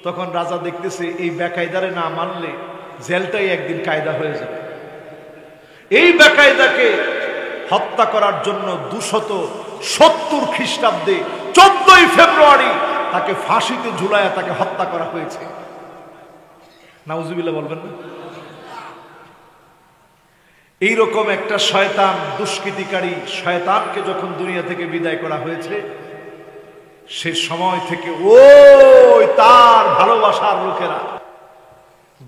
তখন রাজা দেখতেছে এই বেকায়দারে না মানলে জেলটাই একদিন কায়দা হয়ে যাবে। এই বেকায়দাকে হত্যা করার জন্য 270 খ্রিস্টাব্দে 14ই ফেব্রুয়ারি তাকে ফাঁসিতে ঝুলায়া তাকে হত্যা করা হয়েছে। নাউজুবিল্লাহ বলবেন না? এইরকম একটা শয়তান, দুষ্কৃতিকারী শয়তানকে যখন দুনিয়া থেকে বিদায় করা হয়েছে, সে সময় থেকে ওই তার ভালোবাসার লোকেরা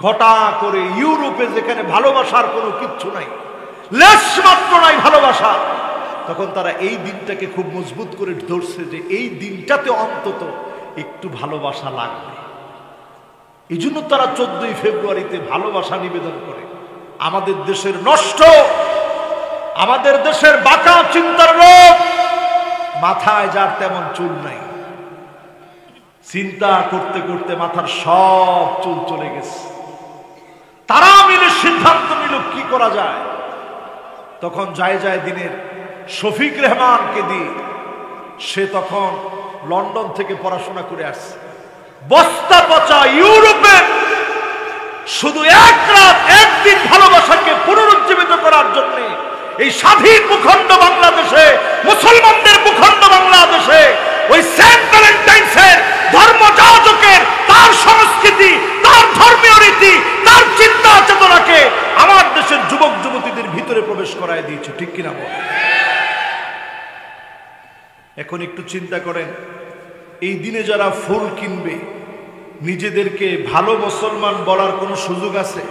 ঘটা করে ইউরোপে, যেখানে ভালোবাসার কোনো কিচ্ছু নাই, লেশ মাত্র নাই ভালোবাসা, তখন তারা এই দিনটাকে খুব মজবুত করে ধরছে যে এই দিনটাতে অন্তত একটু ভালোবাসা লাগবে। এই জন্য তারা 14ই ফেব্রুয়ারিতে ভালোবাসা নিবেদন করে। আমাদের দেশের নষ্ট, আমাদের দেশের বাঁকা চিন্তার লোক, মাথায় যার তেমন চুল নাই, চিন্তা করতে করতে মাথার সব চুল চলে গেছে। তারা মিলে সিদ্ধান্ত নিল কি করা যায়। তখন যায় দিনের শফিক রেহমানকে দিয়ে, সে তখন লন্ডন থেকে পড়াশোনা করে আসছে, বস্তা পচা ইউরোপে শুধু এক রাত একদিন ভালোবাসাকে পুনরুজ্জীবিত করার জন্য এই স্বাধীন ভূখণ্ড বাংলাদেশে, মুসলমানদের ভূখণ্ড বাংলাদেশে, ওই সেন্ট ভ্যালেন্টাইন্সের ধর্মযাজকের তার সংস্কৃতি, তার ধর্মীয় রীতি, তার চিন্তা চেতনাকে আমার দেশের যুবক যুবতীদের ভিতরে প্রবেশ করায় দিয়েছে, ঠিক কিনা বল? এখন একটু চিন্তা করেন, এই দিনে যারা ফুল কিনবে, নিজেদেরকে ভালো মুসলমান বলার কোনো সুযোগ আছে?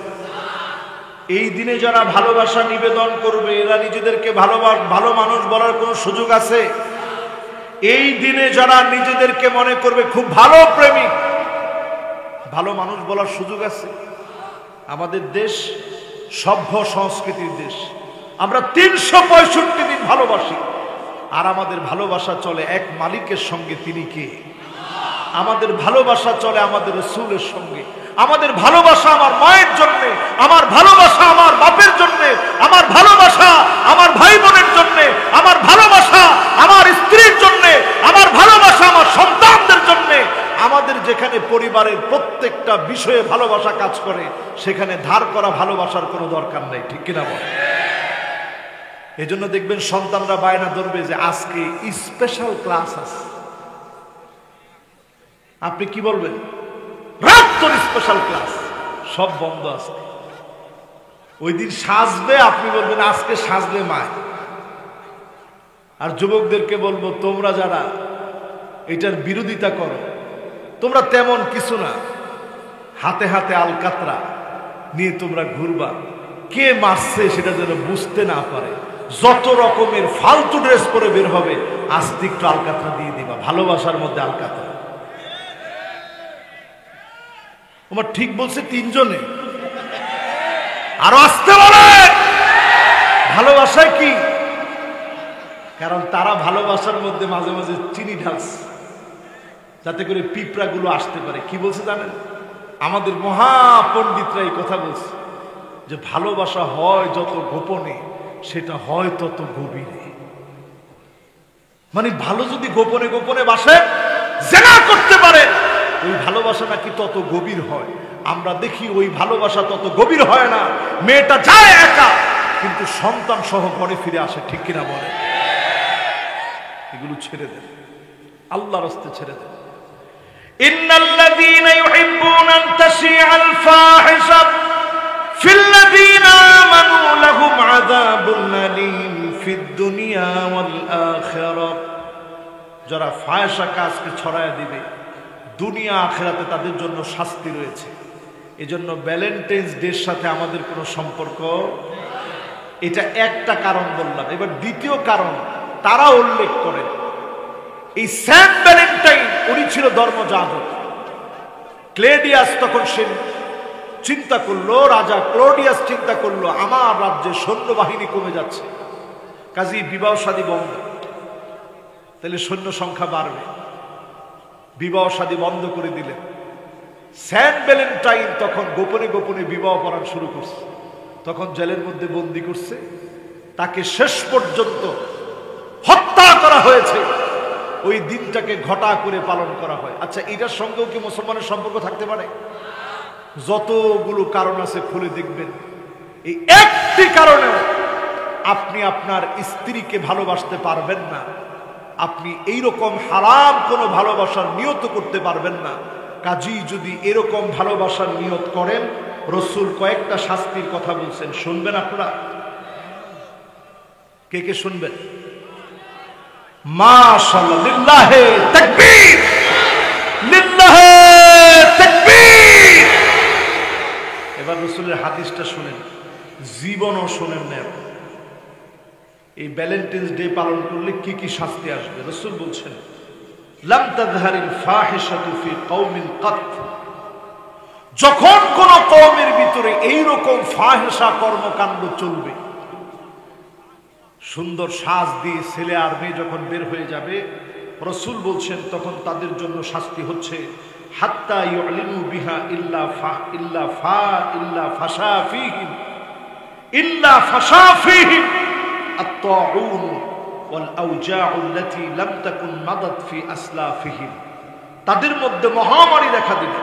এই দিনে যারা ভালোবাসা নিবেদন করবে, এরা নিজেদেরকে ভালো মানুষ বলার কোনো সুযোগ আছে? এই দিনে যারা নিজেদেরকে মনে করবে খুব ভালো প্রেমিক, ভালো মানুষ বলার সুযোগ আছে? আমাদের দেশ সভ্য সংস্কৃতির দেশ, আমরা 365 দিন ভালোবাসি, আর আমাদের ভালোবাসা চলে এক মালিকের সঙ্গে, তিনি কে? আমাদের ভালোবাসা চলে আমাদের রাসূলের সঙ্গে। আমাদের ভালোবাসা আমার মায়ের জন্য, আমার ভালোবাসা আমার বাপের জন্য, আমার ভালোবাসা আমার ভাই বোনের জন্য, আমার ভালোবাসা আমার স্ত্রীর জন্য, আমার ভালোবাসা আমার সন্তানদের জন্য। আমাদের যেখানে পরিবারের প্রত্যেকটা বিষয়ে ভালোবাসা কাজ করে, সেখানে ধার করা ভালোবাসার কোনো দরকার নেই, ঠিক কিনা বল? এজন্য দেখবেন সন্তানরা বায়না ধরবে যে আজকে স্পেশাল ক্লাস আছে। আপনি কি বলবেন? রাত তোর স্পেশাল ক্লাস, সব বন্ধ আছে। ওই দিন সাজবে, আপনি বলবেন আজকে সাজবে মায়। আর যুবকদেরকে বলবো, তোমরা যারা এটার বিরোধিতা করো, তোমরা তেমন কিছু না, হাতে হাতে আলকাতরা নিয়ে তোমরা ঘুরবা, কে মারছে সেটা যেন বুঝতে না পারে, যত রকমের ফালতু ড্রেস পরে বের হবে আস্তে একটু আলকাতরা দিয়ে দিবা, ভালোবাসার মধ্যে আলকাতরা। তোমার ঠিক বলছে তিনজনে, আরো আসতে বলে। ভালোবাসায় কি? কারণ তারা ভালোবাসার মধ্যে মাঝে মাঝে চিনি ঢালছে যাতে করে পিঁপড়া গুলো আসতে পারে। কি বলছে জানেন? আমাদের মহাপণ্ডিতরা এই কথা বলছে যে ভালোবাসা হয় যত গোপনে, সেটা হয় তত গভীরে। মানে ভালো যদি গোপনে গোপনে বাসে, জেনা করতে পারে, ওই ভালোবাসা নাকি তত গভীর হয়। আমরা দেখি ওই ভালোবাসা তত গভীর হয় না। মেয়েটা যায় একা, কিন্তু সন্তান সহ ঘরে ফিরে আসে। ঠিক কিনা বলে? এগুলো ছেড়ে দেন, আল্লাহর রাস্তায় ছেড়ে দেন। ইন্নাল্লাযীনা ইউহিব্বুনা আন তাশিআল ফাহিশা ফিল্লাযীনা আমানু লাহুম আযাবুন আলীম ফিদ দুনিয়া ওয়াল আখিরাহ। যারা ফাহিশা কাজকে ছড়ায় দিবে, দুনিয়া আখিরাতে তাদের জন্য শাস্তি রয়েছে। এজন্য ভ্যালেন্টাইন্স ডের সাথে আমাদের কোনো সম্পর্ক, এটা একটা কারণ বললাম। এবার দ্বিতীয় কারণ তারা উল্লেখ করে, এই সেন্ট ভ্যালেন্টাইন উনি ছিল ধর্মযাজক। ক্লেডিয়াস তখন সে চিন্তা করলো, রাজা ক্লোডিয়াস চিন্তা করলো, আমার রাজ্যে সৈন্যবাহিনী কমে যাচ্ছে, কাজেই বিবাহ শাদী বন্ধ, তাহলে সৈন্য সংখ্যা বাড়বে। বিবাহ শাদী বন্ধ করে দিলেন। সেন্ট ভ্যালেন্টাইন তখন গোপনে গোপনে বিবাহ পড়ান শুরু করছে। তখন জেলের মধ্যে বন্দি করছে, তাকে শেষ পর্যন্ত হত্যা করা হয়েছে। ওই দিনটাকে ঘটা করে পালন করা হয়। আচ্ছা, এটার সঙ্গেও কি মুসলমানের সম্পর্ক থাকতে পারে? যতগুলো কারণ আছে খুলে দেখবেন, এই একটি কারণেও আপনি আপনার স্ত্রীকে ভালোবাসতে পারবেন না। আপনি এইরকম হারাম কোনো ভালোবাসার নিয়ত করতে পারবেন না। কাজী যদি এরকম ভালোবাসার নিয়ত করেন, রসুল কয়েকটা শাস্তির কথা বলছেন, শুনবেন আপনারা? কে কে শুনবেন? মাশাআল্লাহ, লিল্লাহে তাকবীর, লিল্লাহে তাকবীর। এবার রসুলের হাদিসটা শুনেন, জীবনও শুনেন না। এই ভ্যালেন্টাইন্স ডে পালন করলে কি কি শাস্তি আসবে? রসুল বলছেন, লাম তাযহারিল ফাহিশাতু ফি কওমিন কাত। যখন কোন কওমের ভিতরে এইরকম ফাহিশা কর্মকাণ্ড চলবে, সুন্দর সাজ দিয়ে ছেলে আর মেয়ে যখন বের হয়ে যাবে, রসুল বলছেন তখন তাদের জন্য শাস্তি হচ্ছে হাত্তা ইউলিনু বিহা ইল্লা ফাশা ফীহিম আত-তাউন ওয়াল আওজাউ আল্লাতী লাম তাকুন মাদাত ফি আসলাফিহিম। তাদের মধ্যে মহামারী দেখা দিবে।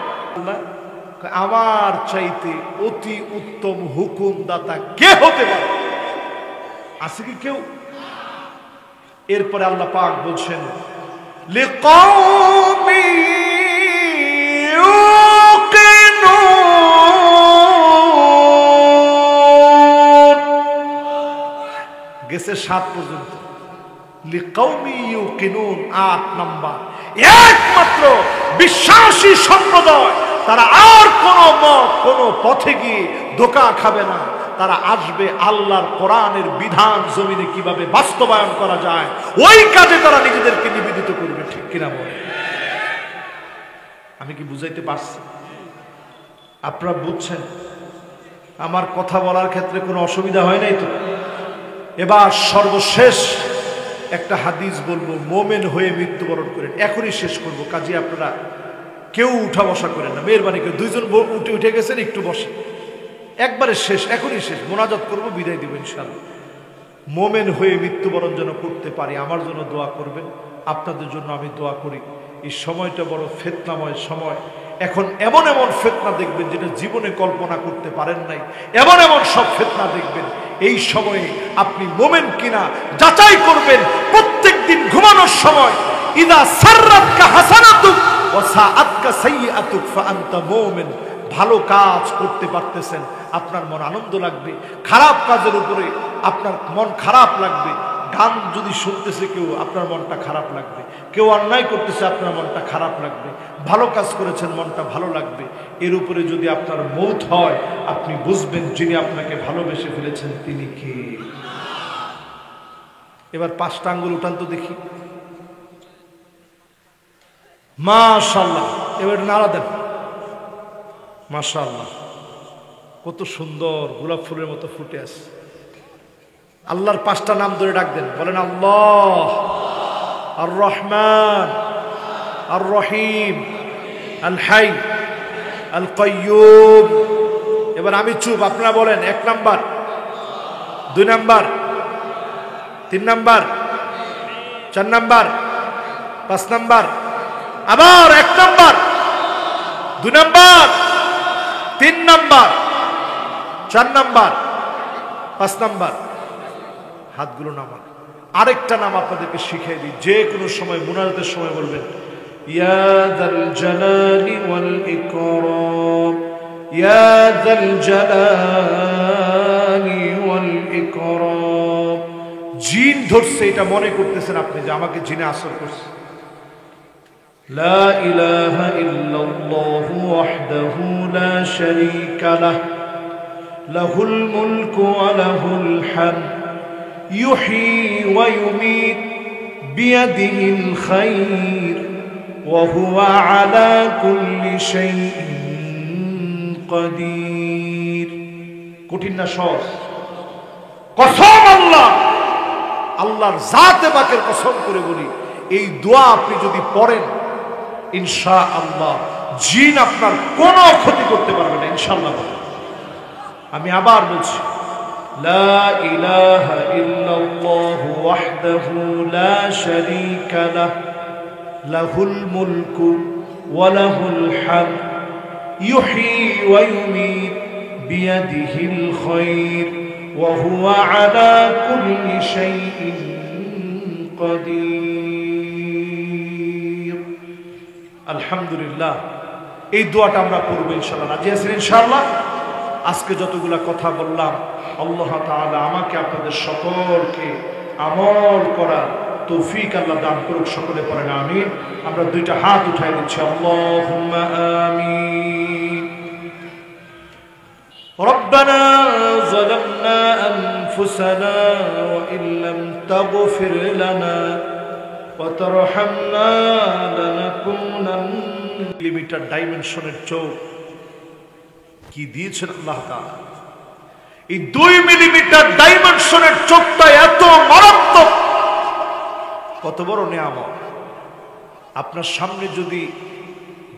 আমার চাইতে অতি উত্তম হুকুমদাতা কে হতে পারে? আছে কি কেউ? এরপরে আল্লাহ পাক বলছেন, লিকাওমি ইউকিনুন। গেছে 7 পর্যন্ত, লিকাওমি ইউকিনুন 8 নাম্বার। একমাত্র বিশ্বাসী সম্প্রদায়, তারা আর কোনো পথে গিয়ে ধোঁকা খাবে না। তারা আসবে আল্লাহর কোরআনের বিধান জমিনে কিভাবে বাস্তবায়ন করা যায়, ওই কাজে তারা নিজেদেরকে নিবেদিত করবে। ঠিক কিনা বলে? আমি কি বুঝাইতে পারছি? আপনারা বুঝছেন? আমার কথা বলার ক্ষেত্রে কোনো অসুবিধা হয় নাই তো? এবার সর্বশেষ একটা হাদিস বলবো, মোমেন হয়ে মৃত্যুবরণ করেন। এখনই শেষ করব, কাজে আপনারা কেউ উঠা বসা করেন না, মেহরবানি করে। 2 জন উঠে গেছেন, একটু বসে। একবারে শেষ, এখনই শেষ, মোনাজাত করবো, বিদায় দিব ইনশাআল্লাহ। মোমেন হয়ে মৃত্যুবরণ যেন করতে পারি, আমার জন্য দোয়া করবেন, আপনাদের জন্য আমি দোয়া করি। এই সময়টা বড় ফিতনাময় সময়। এখন এমন এমন ফিতনা দেখবেন যেটা জীবনে কল্পনা করতে পারেন নাই। এমন এমন সব ফিতনা দেখবেন। এই সময়ে আপনি মোমেন কিনা যাচাই করবেন। প্রত্যেক দিন ঘুমানোর সময়, ইদা সাররাতকা হাসানাতুক ওয়া সাআতকা সাইয়্যাতুক ফা আনতা মুমিন। ভালো কাজ করতে পারতেছেন, আপনার মন আনন্দ লাগবে। খারাপ কাজের উপরে আপনার মন খারাপ লাগবে। গান যদি শুনতেছে কেউ, আপনার মনটা খারাপ লাগবে। কেউ অন্যায় করতেছে, আপনার মনটা খারাপ লাগবে। ভালো কাজ করেছেন, মনটা ভালো লাগবে। এর উপরে যদি আপনার মৌত হয়, আপনি বুঝবেন যিনি আপনাকে ভালোবেসে ফেলেছেন তিনি কে। এবার 5টা আঙ্গুল উঠান তো দেখি। মাশাআল্লাহ, এবার নাড়া দেন। মাশাআল্লাহ, কত সুন্দর গোলাপ ফুলের মতো ফুটে আছে। আল্লাহর 5টা নাম ধরে ডাক দেন, বলেন আল্লাহ, আর রহমান, আর রহিম, আল হাই, আল কাইয়্যুম। এবার আমি চুপ, আপনারা বলেন 1 number, 2 number, 3 number, 4 number, 5 number, আবার 1 number, 2 number, 3 number, 4 number, 5 number. হাতগুলো নামান। আরেকটা নাম আপনাদেরকে শিখিয়ে দিই, যে কোনো সময় মুনাজাতের সময় বলবেন, ইয়া যাল জালালি ওয়াল ইকরাম, ইয়া যাল জালালি ওয়াল ইকরাম। জিন ধরছে এটা মনে করতেছেন আপনি যে আমাকে জিনে আসর করছে। লা ইলাহা ইল্লাল্লাহু ওয়াহদাহু লা শারীকা লাহ, লাহুল মুলকু ওয়া লাহুল হামদ, ইউহয়ী ওয়া ইউমীত, বিয়াদিহিল খায়র, ওয়া হুয়া আলা কুল্লি শাইইন কাদির। কঠিন না সহজ? কসম আল্লাহ, আল্লাহর জাতে পাকের কসম করে বলি, এই দোয়া আপনি যদি পড়েন ইনশাআল্লাহ জিন আপনার কোনো ক্ষতি করতে পারবে না ইনশাআল্লাহ। আমি আবার বলছি, লা ইলাহা ইল্লাল্লাহু ওয়াহদাহু লা শারীকা লাহ, লাহুল মুলকু ওয়া লাহুল হামদ, ইউহয়ী ওয়া ইউমীত, বিয়াদিহিল খায়র, ওয়া হুয়া আলা কুল্লি শাইইন কাদির। আলহামদুলিল্লাহ, এই দোয়াটা আমরা পড়ব ইনশাআল্লাহ। রাজি আছেন ইনশাআল্লাহ? আজকে যতগুলা কথা বললাম, আল্লাহ তাআলা আমাকে আপনাদের সকলকে আমল করার তৌফিক আল্লাহ দান করুক। সকলে পড়েন আমিন। আমরা 2টা হাত উঠাই দিচ্ছি, আল্লাহুম্মা আমিন। রব্বানা যালামনা আনফুসানা ওয়া ইল্লাম তাগফির লানা ওয়া তারহামনা লানাকুনান্না। মিলিমিটার ডাইমেনশনের চোখ কি দিয়েছেন আল্লাহ তাআলা। এই 2 মিলিমিটার ডাইমেনশনের চোখটা এত মারাত্মক, কত বড় নিয়ামত। আপনার সামনে যদি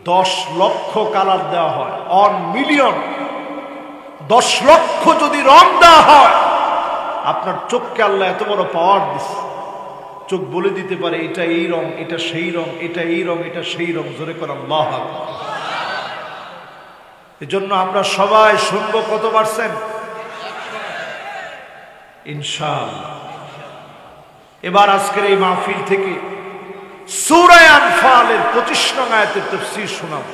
10 লক্ষ কালার দেওয়া হয়, 1 মিলিয়ন, 10 লক্ষ যদি রং দেওয়া হয়, আপনার চোখকে আল্লাহ এত বড় পাওয়ার দিচ্ছে। চোখ বলে দিতে পারে এটা এই রং, এটা সেই রং, এটা এই রং, এটা সেই রং। জোরে করে আল্লাহু আকবার। এজন্য আমরা সবাই শুনবো কত পারছেন ইনশাআল্লাহ। এবার আজকের এই মাহফিল থেকে সূরা আনফালের 25 নং আয়াতের তাফসীর শোনাবো।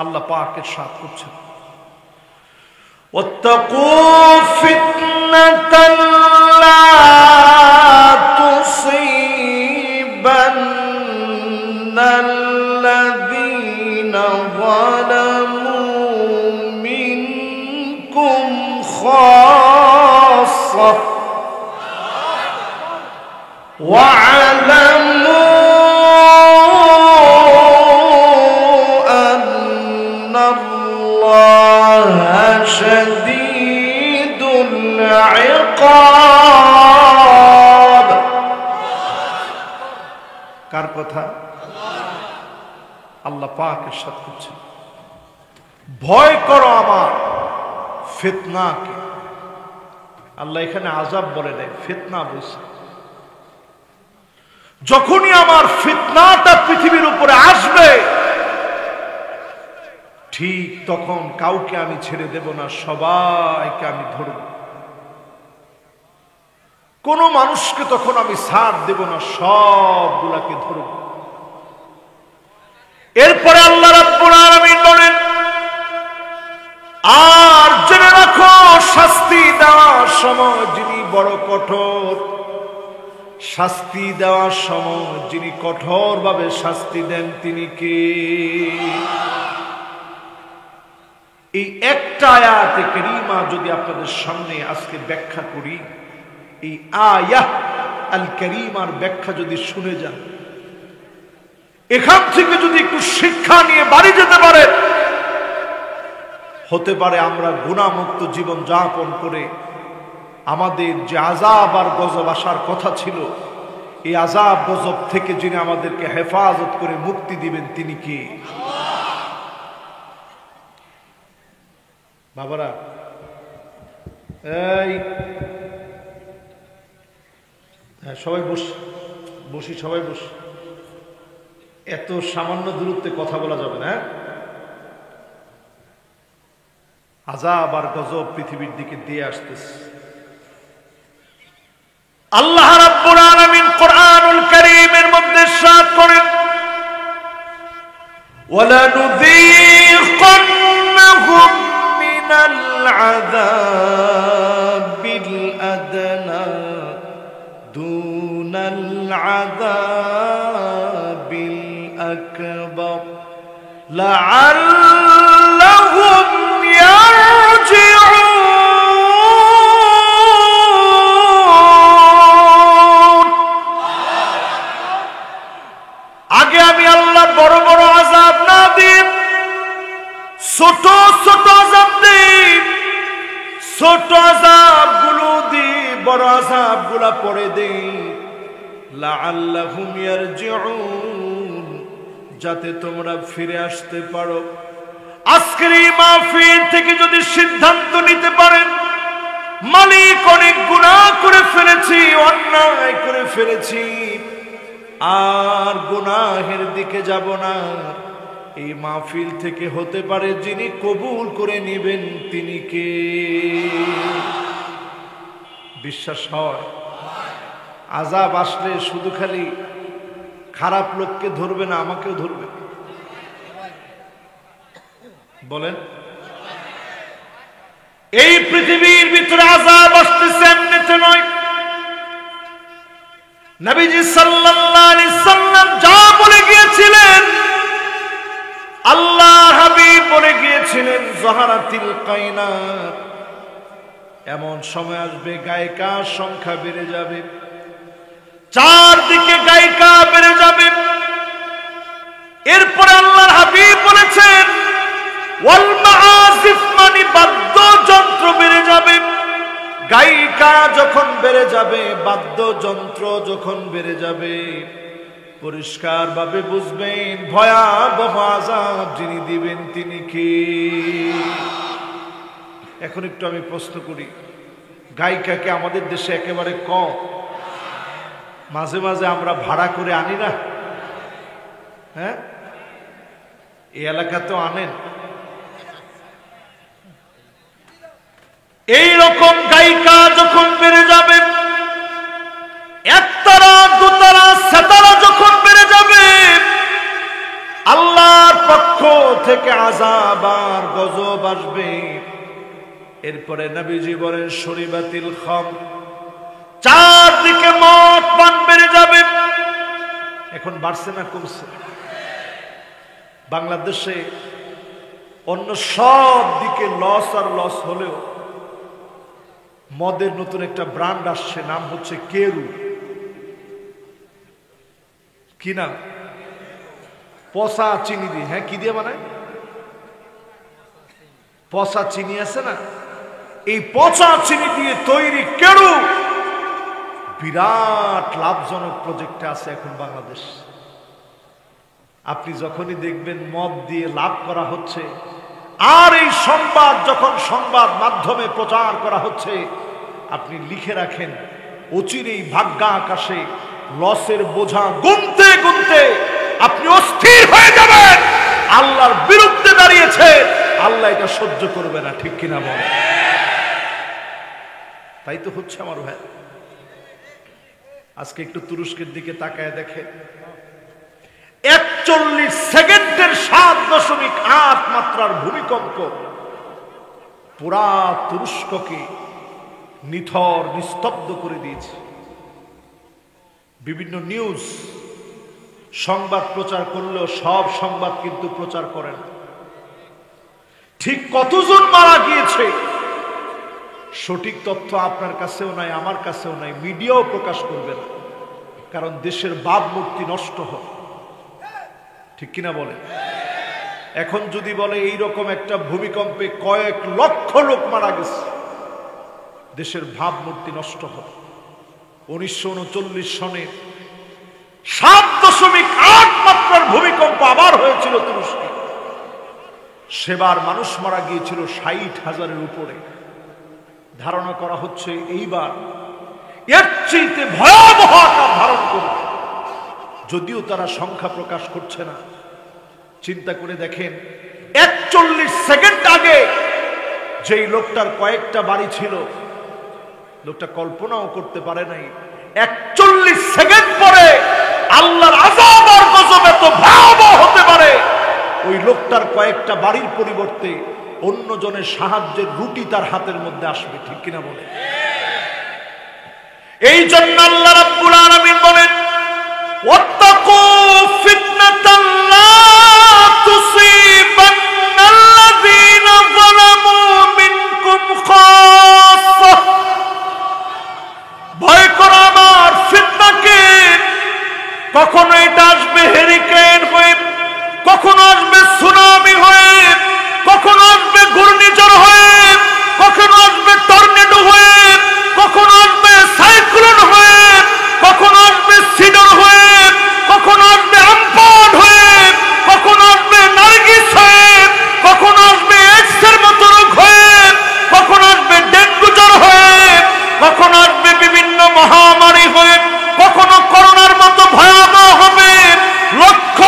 আল্লাহ পাক ইরশাদ করছেন, ওয়াত্তাকু ফিতনাতান লা তুসিবান্নাল্লাযীনা যালামু মিনকুম খাসসাহ ওয়া'লামু আন্নাল্লাহা শাদীদুল ইকাব। কার কথা? আল্লাহ পাক ইরশাদ করছেন, ভয় করো আমার ফিতনাকে। আল্লাহ এখানে আযাব বলে দেয়, ফিতনা বলছে। যখনই আমার ফিতনাটা পৃথিবীর উপরে আসবে, ঠিক তখন কাউকে আমি ছেড়ে দেব না, সবাইকে আমি ধরব। কোন মানুষকে তখন আমি ছাড় দেব না, সবগুলাকে ধরব। এরপরে আল্লাহ রাব্বুল আলামিন বলেন, আর জেনে রাখো শাস্তি দেওয়ার সময় যিনি বড় কঠোর, শাস্তি দেওয়ার সময় যিনি কঠোরভাবে শাস্তি দেন তিনি কে? এই একটা আয়াতে কারীমা যদি আপনাদের সামনে আজকে ব্যাখ্যা করি, এই আয়াহ আল কারীমার ব্যাখ্যা যদি শুনে যান, এখান থেকে যদি একটু শিক্ষা নিয়ে বাড়ি যেতে পারে, হতে পারে আমরা গুনাহমুক্ত জীবন যাপন করে আমাদের যে আযাব আর গজব আসার কথা ছিল, এই আযাব গজব থেকে যিনি আমাদেরকে হেফাজত করে মুক্তি দিবেন তিনি কে? বাবারা, এই সবাই বসি, সবাই বসি। এত সামান্য দূরত্বে কথা বলা যাবে না। আযাব আর গজব পৃথিবীর দিকে দিয়ে আসতেছে। আল্লাহ রাব্বুল আলামিন কোরআনুল কারীমের মধ্যে ইরশাদ করেন, ওয়ালা নুযীকান্নাহুম মিনাল আযাবিল আদনা দুনাল আযাবিল আকবার লাআল্লাহুম ইয়ারজিউন। আগে আমি আল্লাহ বড় বড় আযাব না দিই, ছোট ছোট আযাব দিই, ছোট আযাব গুলো দিই, বড় আযাব গুলা পরে দেই। লাআল্লাহুম ইয়ারজিউন, যাতে তোমরা ফিরে আসতে পারো। আজকের এই মাহফিল থেকে যদি সিদ্ধান্ত নিতে পারেন, মালিক অনেক গুনাহ করে ফেলেছি, অন্যায় করে ফেলেছি, আর গুনাহের দিকে যাব না, এই মাহফিল থেকে হতে পারে যিনি কবুল করে নেবেন তিনি কে? বিশ্বাস হয়? আযাব আসলে শুধু খালি খারাপ লোককে ধরবে না, আমাকেও ধরবে। বলেন, এই পৃথিবীর ভিতরে আযাব আসতেছে এমনিতে নয়। নবীজি সাল্লাল্লাহু আলাইহি সাল্লাম যা বলে গিয়েছিলেন, আল্লাহ হাবিব বলে গিয়েছিলেন, যাহারাতিল কায়নাত, এমন সময় আসবে গায়িকার সংখ্যা বেড়ে যাবে, চারদিকে গায়িকা বেড়ে যাবে। এরপরে আল্লাহর হাবিব বলেছেন, ওয়াল মাআসিফ, মানে বাদ্যযন্ত্র বেড়ে যাবে। গায়িকা যখন বেড়ে যাবে, বাদ্যযন্ত্র যখন বেড়ে যাবে, পরিষ্কার ভাবে বুঝবেন ভয়াবহ আযাব যিনি দিবেন তিনি কে? এখন একটু আমি প্রশ্ন করি, গায়িকাকে আমাদের দেশে একেবারে কম, মাঝে মাঝে আমরা ভাড়া করে আনি না? হ্যাঁ, এই এলাকাতেও আনেন। এই রকম গায়িকা যখন বেড়ে যাবে, একতারা দুতারা সেতারা যখন বেড়ে যাবে, আল্লাহর পক্ষ থেকে আযাব আর গজব আসবে। এরপরে নবীজি বলেন, শরীবাতিল খাম, চারদিকে মদ পান বেড়ে যাবে। এখন বাড়ছে না কমছে? বাংলাদেশে অন্য সব দিকে লস আর লস হলেও মদের নতুন একটা ব্র্যান্ড আসছে, নাম হচ্ছে কেরু। কি নাম? পচা চিনি দিয়ে। হ্যাঁ, কি দিয়ে বানায়? পচা চিনি আছে না, এই পচা চিনি দিয়ে তৈরি কেরু বিরাট লাভজনক প্রজেক্টে আছে এখন বাংলাদেশ। আপনি যখনই দেখবেন মদ দিয়ে লাভ করা হচ্ছে, আর এই সংবাদ যখন সংবাদ মাধ্যমে প্রচার করা হচ্ছে, আপনি লিখে রাখেন, অচিরেই ভাগ্যা আকাশে লসের বোঝা গুনতে গুনতে আপনি অস্থির হয়ে যাবেন। আল্লাহর বিরুদ্ধে দাঁড়িয়েছে, আল্লাহ এটা সহ্য করবে না। ঠিক কিনা বল? তাই তো হচ্ছে আমার ভাই। আজকে একটু তুরস্কের দিকে তাকায় দেখে, 41 সেকেন্ডের 7.8 মাত্রার ভূমিকম্প পুরা তুরস্ককে নিথর নিস্তব্ধ করে দিয়েছে। বিভিন্ন নিউজ সংবাদ প্রচার করলেও সব সংবাদ কিন্তু প্রচার করে না। ঠিক কতজন মারা গিয়েছে সঠিক তথ্য আপনার কাছেও নাই, আমার কাছেও নাই, মিডিয়াও প্রকাশ করবে না, কারণ দেশের ভাবমূর্তি নষ্ট হয়। ঠিক কিনা বলে? এখন যদি বলে এইরকম একটা ভূমিকম্পে কয়েক লক্ষ লোক মারা গেছে, দেশের ভাবমূর্তি নষ্ট হয়। 1939 সনে 7.8 মাত্রার ভূমিকম্প আবার হয়েছিল তুরস্কে। সেবার মানুষ মারা গিয়েছিল 60,000-এর উপরে। ধারণা করা হচ্ছে এইবার এর চেয়ে ভয়াবহ আকার ধারণ করবে, যদিও তারা সংখ্যা প্রকাশ করছে না। চিন্তা করে দেখেন, 41 সেকেন্ড আগে যেই লোকটার কয়েকটা বাড়ি ছিল, লোকটা কল্পনাও করতে পারে নাই 41 সেকেন্ড পরে আল্লাহর আযাব আর গজব এত ভয়াবহ হতে পারে। ওই লোকটার কয়েকটা বাড়ির পরিবর্তে অন্যজনের সাহায্যের রুটি তার হাতের মধ্যে আসবে। ঠিক কিনা বলে? এই জন্য আল্লাহ রাব্বুল আলামিন বলেন, ওয়াত্তাকু ফিতনাতান লা তুসিবান্নাল্লাযীনা যালামু মিনকুম খাসসা। ভয় করো আমার ফিতনাকে। কখনো এটা আসবে হেরিকেন হয়ে, কখনো আসবে সুনামি হয়ে, কখনো আসবে ঘূর্ণিঝড় হয়ে, কখনো আসবে টর্নেডো হয়ে, কখনো আসবে সাইক্লোন হয়ে, কখনো আসবে সিডর হয়ে, কখনো আসবে আমপান হয়ে, কখনো আসবে নার্গিস হয়ে, কখনো আসবে এইডসের মতো রোগ হয়ে, কখনো আসবে ডেঙ্গু জ্বর হয়ে, কখনো আসবে বিভিন্ন মহামারী হয়ে, কখনো করোনার মতো ভয়াবহ হবে, লক্ষ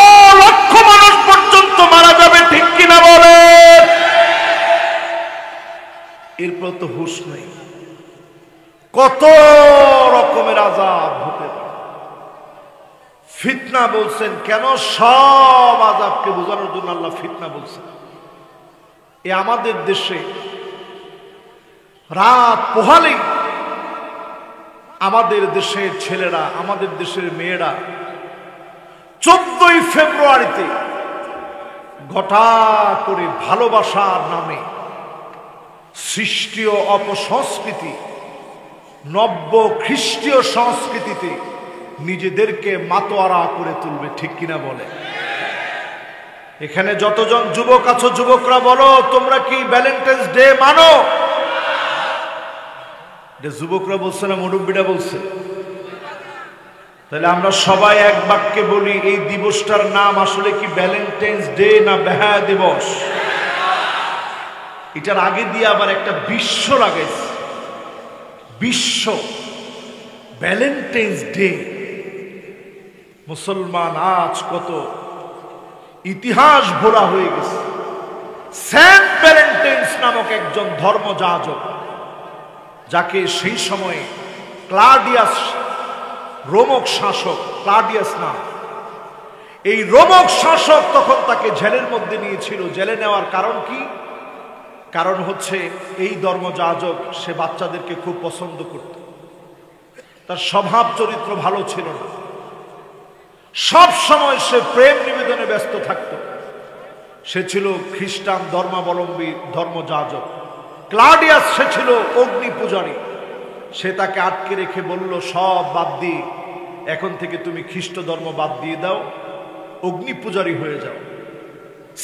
লক্ষ মানুষ পর্যন্ত মারা যাবে। ঠিক কিনা বলে? এরপর তো হুঁশ নেই, কত রকমের আযাব হতে পারে। ফিতনা বলছেন কেন? সব আযাবকে বোঝানোর জন্য আল্লাহ ফিতনা বলছেন। এ আমাদের দেশে রাত পোহালেই আমাদের দেশের ছেলেরা, আমাদের দেশের মেয়েরা 14ই ফেব্রুয়ারিতে ঘটা করে ভালোবাসার নামে সৃষ্টীয় অপসংস্কৃতি, নব্য খ্রিস্টীয় সংস্কৃতিতে নিজেদেরকে মাতোয়ারা করে তুলবে। ঠিক কিনা বলে? এখানে যতজন যুবক আছো, যুবকরা বলো, তোমরা কি ভ্যালেন্টাইন্স ডে মানো? যুবকরা বলছে না, মুরব্বীরা বলছে? তাহলে আমরা সবাই এক বাক্যে বলি, এই দিবসটার নাম আসলে কি ভ্যালেন্টাইন্স ডে না বেহায়া দিবস? এটার আগে দিয়ে আবার একটা বিশ্ব লাগাইছে, বিশ্ব ভ্যালেন্টাইন্স ডে। মুসলমান আজ কত ইতিহাস ভরা হয়ে গেছে। সেন্ট ভ্যালেন্টাইন্স নামক একজন ধর্মযাজক, যাকে সেই সময়ে ক্লাডিয়াস, রোমক শাসক ক্লাডিয়াস নাম, এই রোমক শাসক তখন তাকে জেলের মধ্যে নিয়েছিল। জেলে নেওয়ার কারণ কি? কারণ হচ্ছে এই ধর্মযাজক সে বাচ্চাদেরকে খুব পছন্দ করত, তার স্বভাব চরিত্র ভালো ছিল না, সব সময় সে প্রেম নিবেদনে ব্যস্ত থাকত। সে ছিল খ্রিস্টান ধর্মাবলম্বী ধর্মযাজক। ক্লাডিয়াস সে ছিল অগ্নি পূজারী। সে তাকে আটকে রেখে বলল, সব বাদ দিয়ে এখন থেকে তুমি খ্রিস্ট ধর্ম বাদ দিয়ে দাও, অগ্নি পূজারী হয়ে যাও।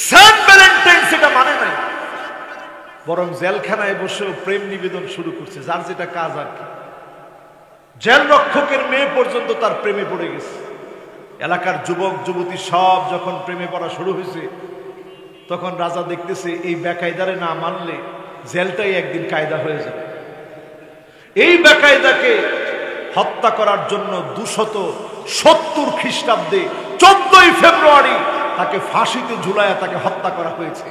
সেন্ট ভ্যালেন্টাইন সেটা মানে নাই, বরং জেলখানায় বসেও প্রেম নিবেদন শুরু করছে, যার যেটা কাজ আর কি। জেল রক্ষকের মেয়ে পর্যন্ত তার প্রেমে পড়ে গেছে। এলাকার যুবক যুবতী সব যখন প্রেমে পড়া শুরু হয়েছে, তখন রাজা দেখতেছে এই বেকায়দারে না মানলে জেলটাই একদিন কায়দা হয়ে যাবে। এই বেকায়দাকে হত্যা করার জন্য 270 খ্রিস্টাব্দে 14ই ফেব্রুয়ারি তাকে ফাঁসিতে ঝুলায়া তাকে হত্যা করা হয়েছে।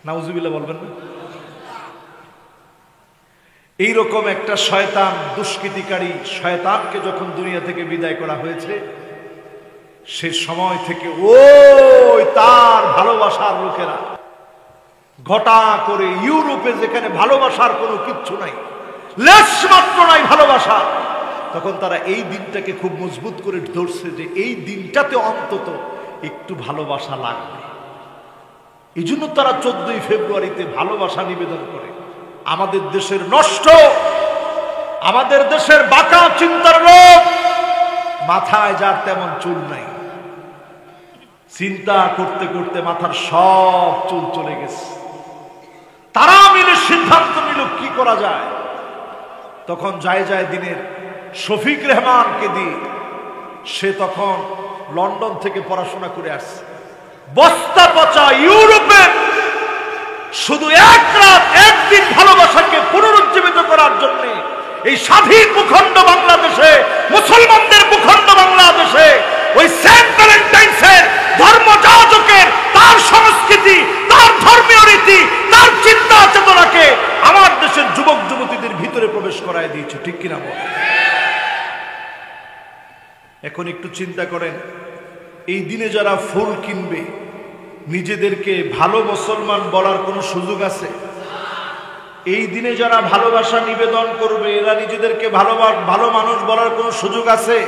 নাউজুবিল্লাহ বলবেন না? এইরকম একটা শয়তান, দুষ্কৃতিকারী শয়তানকে যখন দুনিয়া থেকে বিদায় করা হয়েছে, সে সময় থেকে ওই তার ভালোবাসার লোকেরা ঘটা করে ইউরোপে, যেখানে ভালোবাসার কোনো কিচ্ছু নাই, লেশ মাত্র নাই ভালোবাসা, তখন তারা এই দিনটাকে খুব মজবুত করে ধরছে যে এই দিনটাতে অন্তত একটু ভালোবাসা লাগবে। এই জন্য তারা 14ই ফেব্রুয়ারিতে ভালোবাসা নিবেদন করে। আমাদের দেশের নষ্ট, আমাদের দেশের বাঁকা চিন্তার লোক, মাথায় যার তেমন চুল নাই, চিন্তা করতে করতে মাথার সব চুল চলে গেছে। তারা মিলে সিদ্ধান্ত নিল কি করা যায়। তখন যায় দিনের শফিক রেহমানকে দিয়ে, সে তখন লন্ডন থেকে পড়াশোনা করে আসছে, বস্তা পচা ইউরোপের শুধু এক রাত একদিন ভালোবাসাকে পুনরুজ্জীবিত করার জন্য এই স্বাধীন ভূখণ্ড বাংলাদেশে, মুসলমানদের ভূখণ্ড বাংলাদেশে ওই সেন্ট ভ্যালেন্টাইন্সের ধর্মযাজকের তার সংস্কৃতি, তার ধর্মীয় রীতি, তার চিন্তা চেতনাকে আমার দেশের যুবক যুবতীদের ভিতরে প্রবেশ করায় দিয়েছে। ঠিক কিনা বল? এখন একটু চিন্তা করেন, এই দিনে যারা ফুল কিনবে, নিজেদেরকে ভালো মুসলমান বলার কোনো সুযোগ আছে? এই দিনে যারা ভালোবাসা নিবেদন করবে, এরা নিজেদেরকে ভালো মানুষ বলার কোনো সুযোগ আছে?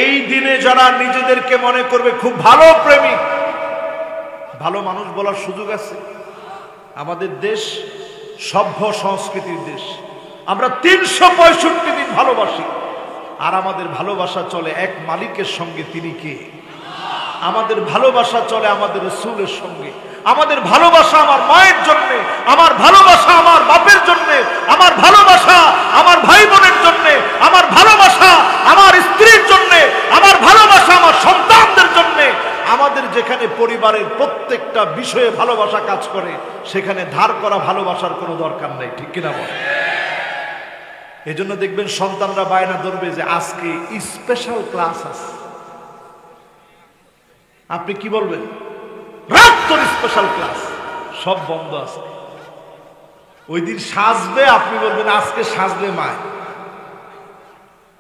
এই দিনে যারা নিজেদেরকে মনে করবে খুব ভালো প্রেমিক, ভালো মানুষ বলার সুযোগ আছে? আমাদের দেশ সভ্য সংস্কৃতির দেশ, আমরা 365 দিন ভালোবাসি, আর আমাদের ভালোবাসা চলে এক মালিকের সঙ্গে, তিনি কে? আমাদের ভালোবাসা চলে আমাদের রাসূলের সঙ্গে। আমাদের ভালোবাসা আমার মায়ের জন্য, আমার ভালোবাসা আমার বাপের জন্য, আমার ভালোবাসা আমার ভাই বোনের জন্য, আমার ভালোবাসা আমার স্ত্রীর জন্য, আমার ভালোবাসা আমার সন্তানদের জন্য। আমাদের যেখানে পরিবারের প্রত্যেকটা বিষয়ে ভালোবাসা কাজ করে, সেখানে ধার করা ভালোবাসার কোনো দরকার নেই। ঠিক কিনা বল? এজন্য দেখবেন সন্তানরা বায়না ধরবে যে আজকে স্পেশাল ক্লাস আছে। আপনি কি বলবেন? রাত তোর স্পেশাল ক্লাস, সব বন্ধ আছে। ওই দিন সাজবে, আপনি বলবেন আজকে সাজবে মায়।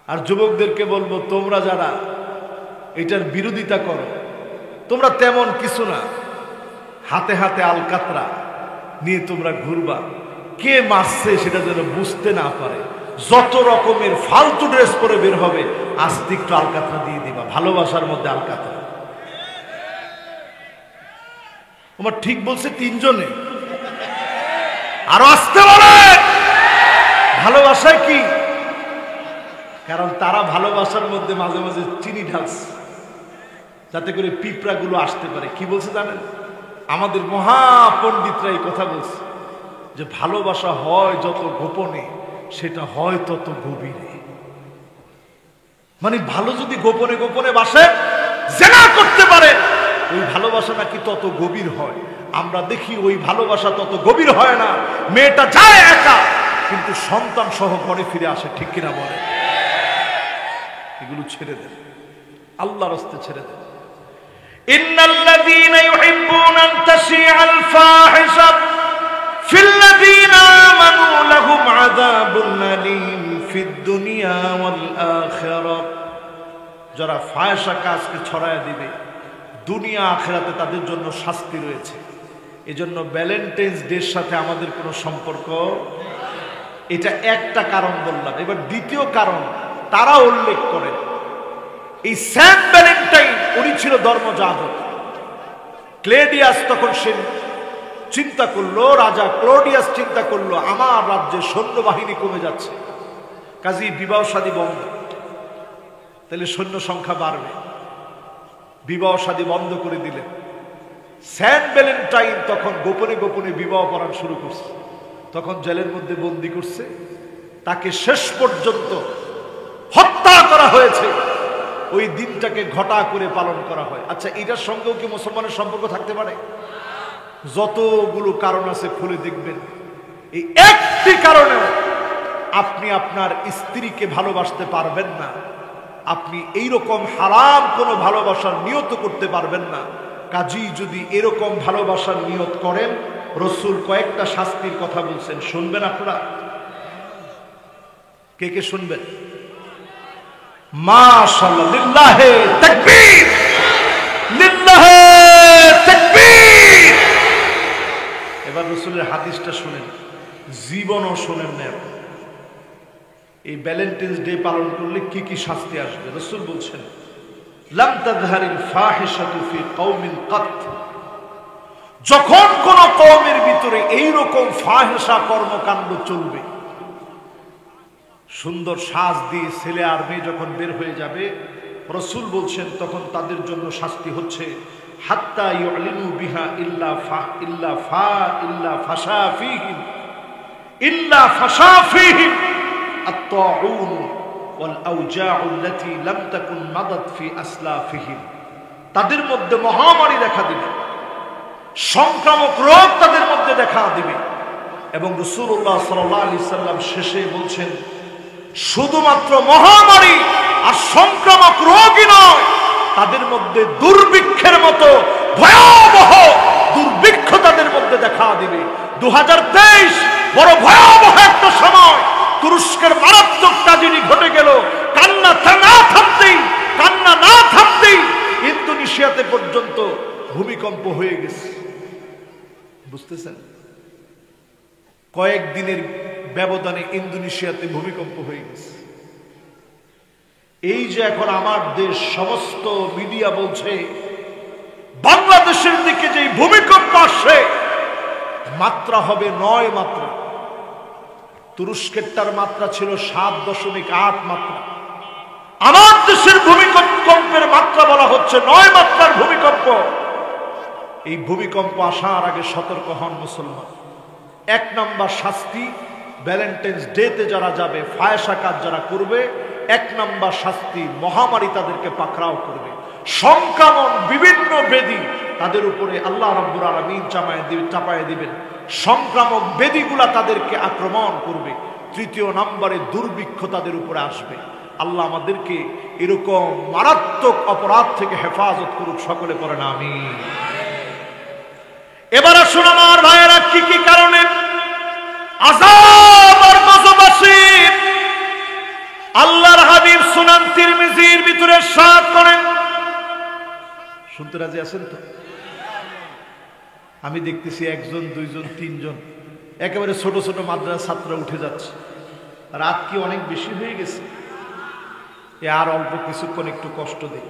আর যুবকদেরকে বলবো, তোমরা যারা এটার বিরোধিতা করো, তোমরা তেমন কিছু না, হাতে হাতে আলকাতরা নিয়ে তোমরা ঘুরবা, কে মারছে সেটা যেন বুঝতে না পারে। যত রকমের ফালতু ড্রেস পরে বের হবে, আস্তে একটু আলকাতরা দিয়ে দিবা, ভালোবাসার মধ্যে আলকাতরা। তোমার ঠিক বলছে তিনজনে, আরো আসতে বলে। ভালোবাসায় কি? কারণ তারা ভালোবাসার মধ্যে মাঝে মাঝে চিনি ঢালছে, যাতে করে পিঁপড়া গুলো আসতে পারে। কি বলছে জানেন? আমাদের মহাপণ্ডিতরা এই কথা বলছে যে ভালোবাসা হয় যত গোপনে, সেটা হয় তত গভীরে। মানে ভালো যদি গোপনে গোপনে বাসে, জেনা করতে পারে, ওই ভালোবাসা নাকি তত গভীর হয়। আমরা দেখি ওই ভালোবাসা তত গভীর হয় না। মেয়েটা যায় একা, কিন্তু সন্তান সহ ঘরে ফিরে আসে। ঠিক কিনা বলে? এগুলো ছেড়ে দেন, আল্লাহর রাস্তে ছেড়ে দেন। ইন্নাল্লাযীনা ইউহিব্বুনা আন তাশিআল ফাহিশা ফিল্লাযীনা আমানু লাহুম আযাবুন আলীম ফিদ দুনিয়া ওয়াল আখিরাহ। যারা ফাহিশা কাজকে ছড়ায় দিবে, দুনিয়া আখিরাতে তাদের জন্য শাস্তি রয়েছে। এজন্য ভ্যালেন্টাইন্স ডের সাথে আমাদের কোনো সম্পর্ক, এটা একটা কারণ বললাম। এবার দ্বিতীয় কারণ তারা উল্লেখ করেন, এই সেন্ট ভ্যালেন্টাইন উনি ছিল ধর্মযাজক। ক্লেডিয়াস তখন সে চিন্তা করলো, রাজা ক্লোডিয়াস চিন্তা করলো, আমার রাজ্যে সৈন্যবাহিনী কমে যাচ্ছে, কাজেই বিবাহ শাদী বন্ধ, তাহলে সৈন্য সংখ্যা বাড়বে। বিবাহ শাদী বন্ধ করে দিলেন। সেন্ট ভ্যালেন্টাইন তখন গোপনে গোপনে বিবাহ করার শুরু করছে। তখন জেলের মধ্যে বন্দী করছে, তাকে শেষ পর্যন্ত হত্যা করা হয়েছে। ওই দিনটাকে ঘটা করে পালন করা হয়। আচ্ছা, এটার সঙ্গেও কি মুসলমানের সম্পর্ক থাকতে পারে? যতগুলো কারণ আছে খুলে দেখবেন, এই একটি কারণেও আপনি আপনার স্ত্রীকে ভালোবাসতে পারবেন না। আপনি এইরকম হারাম কোনো ভালোবাসার নিয়ত করতে পারবেন না। কাজী যদি এরকম ভালোবাসার নিয়ত করেন, রসুল কয়েকটা শাস্তির কথা বলছেন, শুনবেন আপনারা? কে কে শুনবেন? মাশাআল্লাহ, লিল্লাহে তাকবীর, লিল্লাহে তাকবীর। এবার রসুলের হাদিসটা শুনেন, জীবনও শোনেন না। এই ভ্যালেন্টাইন্স ডে পালন করলে কি কি শাস্তি আসবে? রাসূল বলছেন, লাম তাযহারিল ফাহিশাতু ফি কওমিন কাত যখন কোন কওমের ভিতরে এইরকম ফাহেসা কর্মকাণ্ড চলবে, সুন্দর সাজ দিয়ে ছেলে আর মেয়ে যখন বের হয়ে যাবে, রাসূল বলছেন তখন তাদের জন্য শাস্তি হচ্ছে হাত্তা ইউলিনু বিহা ইল্লা ফাশা ফীহিম আত-তাউন ওয়াল আওজাউ আল্লাতী লাম তাকুন মাদাত ফি আসলাফিহিম। তাদের মধ্যে মহামারী দেখা দিবে, সংক্রামক রোগ তাদের মধ্যে দেখা দিবে। এবং রাসূলুল্লাহ সাল্লাল্লাহু আলাইহি সাল্লাম শেষে বলছেন শুধুমাত্র মহামারী আর সংক্রামক রোগই নয়, তাদের মধ্যে দুর্ভিক্ষের মতো ভয়াবহ দুর্ভিক্ষ তাদের মধ্যে দেখা দিবে। 2023 বড় ভয়াবহ একটা সময়। তুরস্কের মারাত্মক ট্র্যাজেডি ঘটে গেল, কান্না না থামতেই ইন্দোনেশিয়াতে পর্যন্ত ভূমিকম্প হয়ে গেছে। বুঝতেছেন? কয়েকদিনের ব্যবধানে ইন্দোনেশিয়াতে ভূমিকম্প হয়ে গেছে। এই যে এখন আমার দেশ, সমস্ত মিডিয়া বলছে বাংলাদেশের দিকে যে ভূমিকম্প আসছে মাত্রা হবে 9 মাত্রা। তুরস্কেরটার মাত্রা ছিল 7.8 মাত্রা। আমার দেশের ভূমিকম্পের মাত্রা বলা হচ্ছে 9 মাত্রার ভূমিকম্প। এই ভূমিকম্প আসার আগে সতর্ক হন মুসলমান। 1 নম্বর শাস্তি, ভ্যালেন্টাইন্স ডেতে যারা যাবে, ফায়সা কাজ যারা করবে, 1 নম্বর শাস্তি মহামারী তাদেরকে পাকড়াও করবে। সংক্রমণ বিভিন্ন ব্যাধি তাদের উপরে আল্লাহ রাব্বুল আলামিন চাপায় দিবেন। সংক্রামক ব্যাধিগুলা তাদেরকে আক্রমণ করবে। 3 নম্বরে দুর্ভিক্ষ তাদের উপরে আসবে। আল্লাহ আমাদেরকে এরকম মারাত্মক অপরাধ থেকে হেফাজত করুক, সকলে পড়েন আমিন। এবার আসুন আমার ভাইয়েরা, কি কি কারণে আযাব আর গজব আসে আল্লাহর হাবিব সুনান তিরমিজির ভিতরে ইরশাদ করেন। শুনতে রাজি আছেন তো? আমি দেখতেছি 1 জন 2 জন 3 জন একেবারে ছোট ছোট মাদ্রাসা ছাত্র উঠে যাচ্ছে। রাত কি অনেক বেশি হয়ে গেছে? আর অল্প কিছুক্ষণ একটু কষ্ট দেই।